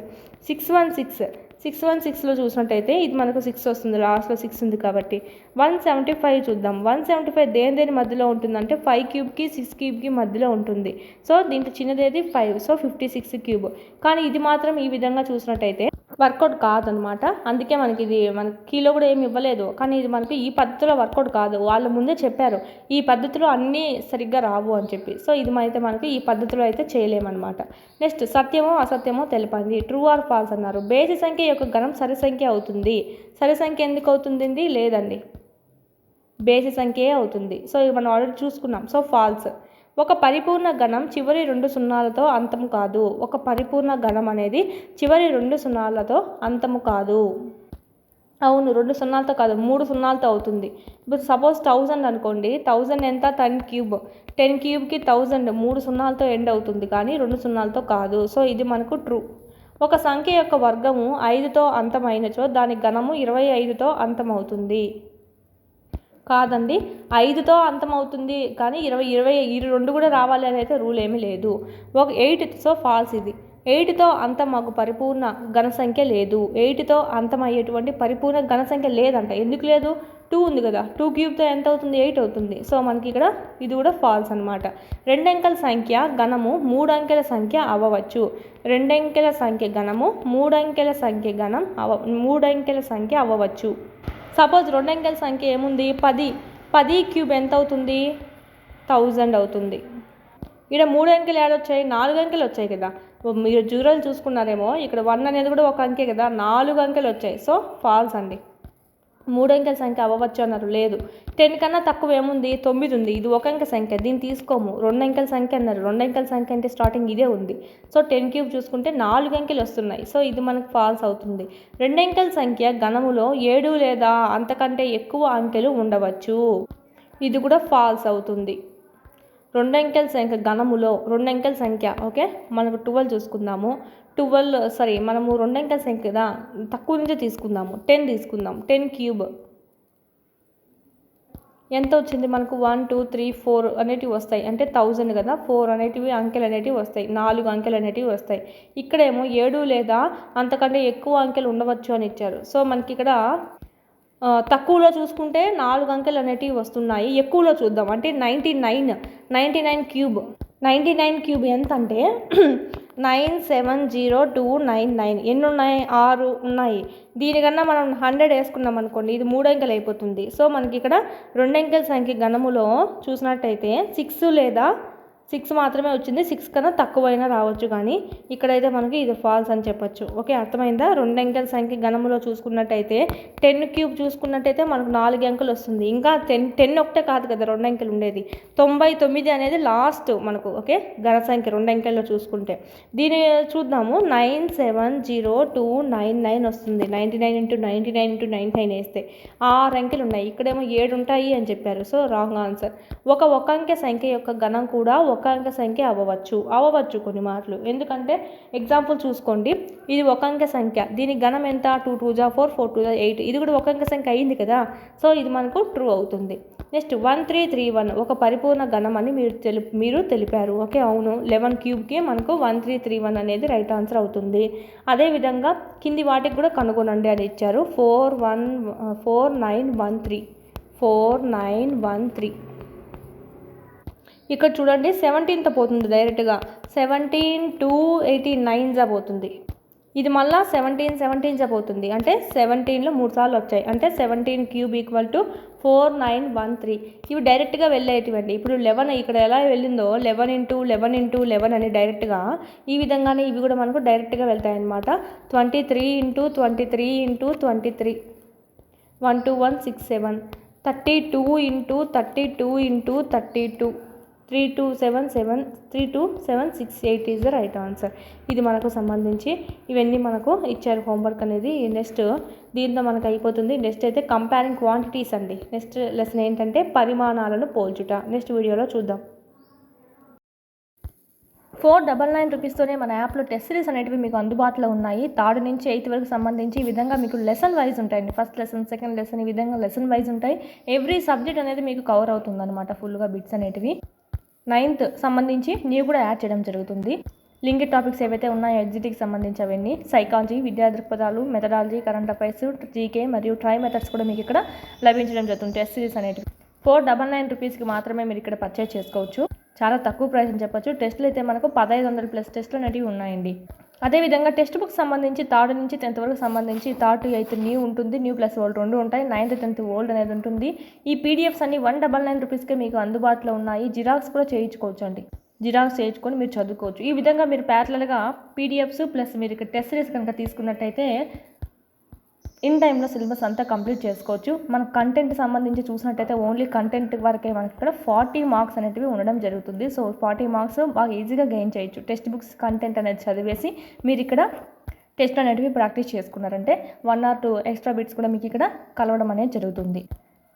Speaker 2: 616లో చూసినట్టయితే ఇది మనకు 6 వస్తుంది, లాస్ట్లో 6 ఉంది కాబట్టి. 175 చూద్దాం. 175 దేని మధ్యలో ఉంటుందంటే 5 క్యూబ్కి 6 క్యూబ్కి మధ్యలో ఉంటుంది. సో దీంట్లో చిన్నదేది 5, సో 56 క్యూబ్. కానీ ఇది మాత్రం ఈ విధంగా చూసినట్టయితే వర్కౌట్ కాదనమాట. అందుకే మనకి ఇది మనకి కీలో కూడా ఏమి ఇవ్వలేదు. కానీ ఇది మనకి ఈ పద్ధతిలో వర్కౌట్ కాదు. వాళ్ళు ముందే చెప్పారు ఈ పద్ధతిలో అన్నీ సరిగ్గా రావు అని చెప్పి. సో ఇది అయితే మనకి ఈ పద్ధతిలో అయితే చేయలేమన్నమాట. నెక్స్ట్ సత్యమో అసత్యమో తెలపండి. ట్రూ ఆర్ ఫాల్స్ అన్నారు. బేసి సంఖ్య యొక్క గణం సరి సంఖ్య అవుతుంది. సరి సంఖ్య ఎందుకు అవుతుంది? లేదండి, బేసి సంఖ్యే అవుతుంది. సో ఇది మనం ఆల్రెడీ చూసుకున్నాం. So false. ఒక పరిపూర్ణ గణం చివరి 2 సున్నాలతో అంతం కాదు. ఒక పరిపూర్ణ గణం అనేది చివరి 2 సున్నాలతో అంతము కాదు. అవును, 2 సున్నాలతో కాదు, 3 సున్నాలతో అవుతుంది. ఇప్పుడు సపోజ్ 1000 అనుకోండి. 1000 ఎంత 10 క్యూబ్. 10 క్యూబ్కి 1000 3 సున్నాలతో ఎండ్ అవుతుంది, కానీ 2 సున్నాలతో కాదు. సో ఇది మనకు ట్రూ. ఒక సంఖ్య యొక్క వర్గము 5తో అంతమైనచో దాని గణము 25తో అంతమవుతుంది. కాదండి, 5తో అంతమవుతుంది, కానీ 22 కూడా రావాలి అని అయితే రూల్ ఏమీ లేదు. ఒక 8, సో ఫాల్స్ ఇది. 8తో అంతం మాకు పరిపూర్ణ ఘన సంఖ్య లేదు. 8తో అంతమయ్యేటువంటి పరిపూర్ణ ఘన సంఖ్య లేదంట. ఎందుకు లేదు? 2 ఉంది కదా, 2 క్యూబ్తో ఎంత అవుతుంది? 8 అవుతుంది. సో మనకి ఇక్కడ ఇది కూడా ఫాల్స్ అనమాట. 2 అంకెల సంఖ్య గణము 3 అంకెల సంఖ్య అవ్వవచ్చు. 2 అంకెల సంఖ్య గణము 3 అంకెల సంఖ్య గణం 3 అంకెల సంఖ్య అవ్వవచ్చు. సపోజ్ 2 అంకెల సంఖ్య ఏముంది? 10 క్యూబ్ ఎంత అవుతుంది? 1000 అవుతుంది. ఇక్కడ 3 అంకెలు ఏడొచ్చాయి? 4 అంకెలు వచ్చాయి కదా. మీరు జీరోలు చూసుకున్నారేమో, ఇక్కడ 1 అనేది కూడా ఒక అంకె కదా, 4 అంకెలు వచ్చాయి. సో ఫాల్స్ అండి. 3 అంకెల సంఖ్య అవ్వవచ్చు అన్నారు. లేదు. 10 కన్నా తక్కువ ఏముంది? 9 ఉంది. ఇది 1 అంకె సంఖ్య, దీన్ని తీసుకోము. 2 అంకెల సంఖ్య అన్నారు. 2 అంకెల సంఖ్య అంటే స్టార్టింగ్ ఇదే ఉంది. సో 10 క్యూబ్ చూసుకుంటే 4 అంకెలు వస్తున్నాయి. సో ఇది మనకు ఫాల్స్ అవుతుంది. 2 అంకెల సంఖ్య గణములో 7 లేదా అంతకంటే ఎక్కువ అంకెలు ఉండవచ్చు. ఇది కూడా ఫాల్స్ అవుతుంది. 2 అంకెల సంఖ్య గణములో 2 అంకెల సంఖ్య. ఓకే, మనకు 12 చూసుకుందాము. మనము 2 అంకెల సంఖ్య కదా, తక్కువ నుంచే తీసుకుందాము. 10 తీసుకుందాం. 10 క్యూబ్ ఎంత వచ్చింది మనకు? 1 2 3 4 అనేటివి వస్తాయి. అంటే 1000 కదా, 4 అనేటివి అంకెలు అనేటివి వస్తాయి, 4 అంకెలు అనేటివి వస్తాయి. ఇక్కడేమో 7 లేదా అంతకంటే ఎక్కువ అంకెలు ఉండవచ్చు అని ఇచ్చారు. సో మనకి ఇక్కడ తక్కువలో చూసుకుంటే 4 అంకెలు అనేటివి వస్తున్నాయి. ఎక్కువలో చూద్దాం. అంటే 99 క్యూబ్. 99 క్యూబ్ ఎంత అంటే 970299. ఎన్ని ఉన్నాయి? 6 ఉన్నాయి. దీనికన్నా మనం 100 వేసుకున్నాం అనుకోండి, ఇది 3 అంకెలు అయిపోతుంది. సో మనకి ఇక్కడ 2 అంకెల సంఖ్య గణములో చూసినట్టయితే 6 లేదా 6 మాత్రమే వచ్చింది. 6 కన్నా తక్కువైనా రావచ్చు, కానీ ఇక్కడైతే మనకి ఇది ఫాల్స్ అని చెప్పొచ్చు. ఓకే, అర్థమైందా? 2 అంకెల సంఖ్య గణములో చూసుకున్నట్టయితే 10 క్యూబ్ చూసుకున్నట్టయితే మనకు 4 అంకెలు వస్తుంది. ఇంకా 10 ఒకటే కాదు కదా 2 అంకెలు ఉండేది. 99 అనేది లాస్ట్ మనకు. ఓకే, ఘన సంఖ్య 2 అంకెల్లో చూసుకుంటే. దీన్ని చూద్దాము. 970299 వస్తుంది. 99 × 99 × 99 వేస్తే 6 అంకెలు ఉన్నాయి. ఇక్కడేమో 7 ఉంటాయి అని చెప్పారు. So wrong answer. ఒక అంకె సంఖ్య యొక్క గణం కూడా 1 అంకె సంఖ్య అవ్వవచ్చు కొన్ని మార్లు. ఎందుకంటే ఎగ్జాంపుల్ చూసుకోండి. ఇది 1 అంకె సంఖ్య, దీని గణం ఎంత? 2 2 జా 4 4 2 జా 8. ఇది కూడా 1 అంకె సంఖ్య అయింది కదా. సో ఇది మనకు ట్రూ అవుతుంది. నెక్స్ట్ 1331 ఒక పరిపూర్ణ గణం అని మీరు తెలిపారు. ఓకే, అవును. 11 క్యూబ్కి మనకు 1331 అనేది రైట్ ఆన్సర్ అవుతుంది. అదేవిధంగా కింది వాటికి కూడా కనుగొనండి అని ఇచ్చారు. 4913 ఇక్కడ చూడండి 17తో పోతుంది డైరెక్ట్గా. 17 2 89 జా పోతుంది. ఇది మళ్ళీ 17 చెప్పవుతుంది. అంటే 17లో 3 సార్లు వచ్చాయి. అంటే 17 క్యూబ్ ఈక్వల్ టు 4913. ఇవి డైరెక్ట్గా వెళ్ళేటివండి. ఇప్పుడు 11 ఇక్కడ ఎలా వెళ్ళిందో 11 ఇంటూ 11 ఇంటూ 11 అని డైరెక్ట్గా, ఈ విధంగానే ఇవి కూడా మనకు డైరెక్ట్గా వెళ్తాయి అన్నమాట. 23 into 23 into 23 12167. 32 into 32 into 32 3277 is the right answer. ఇది మనకు సంబంధించి ఇవన్నీ మనకు ఇచ్చారు హోంవర్క్ అనేది. నెక్స్ట్ దీంతో మనకు అయిపోతుంది. నెక్స్ట్ అయితే కంపేరింగ్ క్వాంటిటీస్ అండి. నెక్స్ట్ లెసన్ ఏంటంటే పరిమాణాలను పోల్చుట. నెక్స్ట్ వీడియోలో చూద్దాం. 499 రూపీస్తోనే మన యాప్లో టెస్ట్ సిరీస్ అనేటివి మీకు అందుబాటులో ఉన్నాయి. 3rd నుంచి 8th వరకు సంబంధించి ఈ విధంగా మీకు లెసన్ వైజ్ ఉంటాయండి. ఫస్ట్ లెసన్, సెకండ్ లెసన్, ఈ విధంగా లెసన్ వైజ్ ఉంటాయి. ఎవ్రీ సబ్జెక్ట్ అనేది మీకు కవర్ అవుతుంది అనమాట ఫుల్గా బిట్స్ అనేటివి. 9th సంబంధించి నీవు కూడా యాడ్ చేయడం జరుగుతుంది. లింక్డ్ టాపిక్స్ ఏవైతే ఉన్నాయో ఎగ్జిట్కి సంబంధించి అవన్నీ, సైకాలజీ, విద్యా దృక్పథాలు, మెథడాలజీ, కరెంట్ అఫైర్స్, జీకే మరియు ట్రై మెథడ్స్ కూడా మీకు ఇక్కడ లభించడం జరుగుతుంది. టెస్ట్ సిరీస్ అనేటివి 499 రూపీస్కి మాత్రమే మీరు ఇక్కడ పర్చేజ్ చేసుకోవచ్చు. చాలా తక్కువ ప్రైస్ అని చెప్పొచ్చు. టెస్టులు అయితే మనకు 1500+ టెస్టులు అనేటివి ఉన్నాయండి. అదేవిధంగా టెక్స్ట్ బుక్ సంబంధించి 3rd నుంచి 10th వరకు సంబంధించి 3rd to 8th న్యూ ఉంటుంది, న్యూ ప్లస్ ఓల్డ్ 2 ఉంటాయి. 9th 10th ఓల్డ్ అనేది ఉంటుంది. ఈ పీడిఎఫ్స్ అన్ని 199 రూపీస్కే మీకు అందుబాటులో ఉన్నాయి. జిరాక్స్ కూడా చేయించుకోవచ్చు అండి. జిరాక్స్ చేయించుకొని మీరు చదువుకోవచ్చు. ఈ విధంగా మీరు ప్యారలల్గా పీడిఎఫ్స్ ప్లస్ మీరు ఇక్కడ టెస్ట్ సిరీస్ కనుక తీసుకున్నట్టయితే ఇన్ టైంలో సిలబస్ అంతా కంప్లీట్ చేసుకోవచ్చు. మన కంటెంట్ సంబంధించి చూసినట్టయితే ఓన్లీ కంటెంట్ వరకే మనకి ఇక్కడ 40 మార్క్స్ అనేటివి ఉండడం జరుగుతుంది. సో 40 మార్క్స్ బాగా ఈజీగా గెయిన్ చేయొచ్చు. టెక్స్ట్ బుక్స్ కంటెంట్ అనేది చదివేసి మీరు ఇక్కడ టెస్ట్ అనేటివి ప్రాక్టీస్ చేసుకున్నారంటే 1 or 2 ఎక్స్ట్రా బిట్స్ కూడా మీకు ఇక్కడ కలవడం అనేది జరుగుతుంది.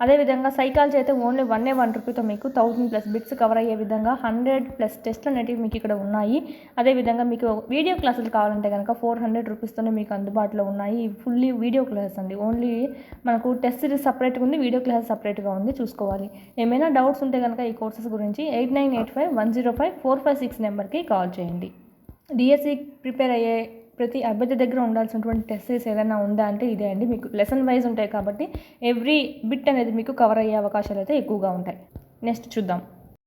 Speaker 2: అదేవిధంగా సైకాలజీ అయితే ఓన్లీ 1 రూపీతో మీకు 1000+ బిట్స్ కవర్ అయ్యే విధంగా 100+ టెస్ట్లు అనేటివి మీకు ఇక్కడ ఉన్నాయి. అదేవిధంగా మీకు వీడియో క్లాసులు కావాలంటే కనుక 400 రూపీస్తోనే మీకు అందుబాటులో ఉన్నాయి. ఫుల్లీ వీడియో క్లాసెస్ అండి. ఓన్లీ మనకు టెస్ట్ సిరీస్ సపరేట్గా ఉంది, వీడియో క్లాస్ సపరేట్గా ఉంది, చూసుకోవాలి. ఏమైనా డౌట్స్ ఉంటే కనుక ఈ కోర్సెస్ గురించి 8985105456 నెంబర్కి కాల్ చేయండి. డిఎస్సి ప్రిపేర్ అయ్యే ప్రతి అభ్యర్థి దగ్గర ఉండాల్సినటువంటి టెస్ట్ సిరీస్ ఏదైనా ఉందా అంటే ఇదే అండి. మీకు లెసన్ వైజ్ ఉంటాయి కాబట్టి ఎవ్రీ బిట్ అనేది మీకు కవర్ అయ్యే అవకాశాలు అయితే ఎక్కువగా ఉంటాయి. నెక్స్ట్ చూద్దాం.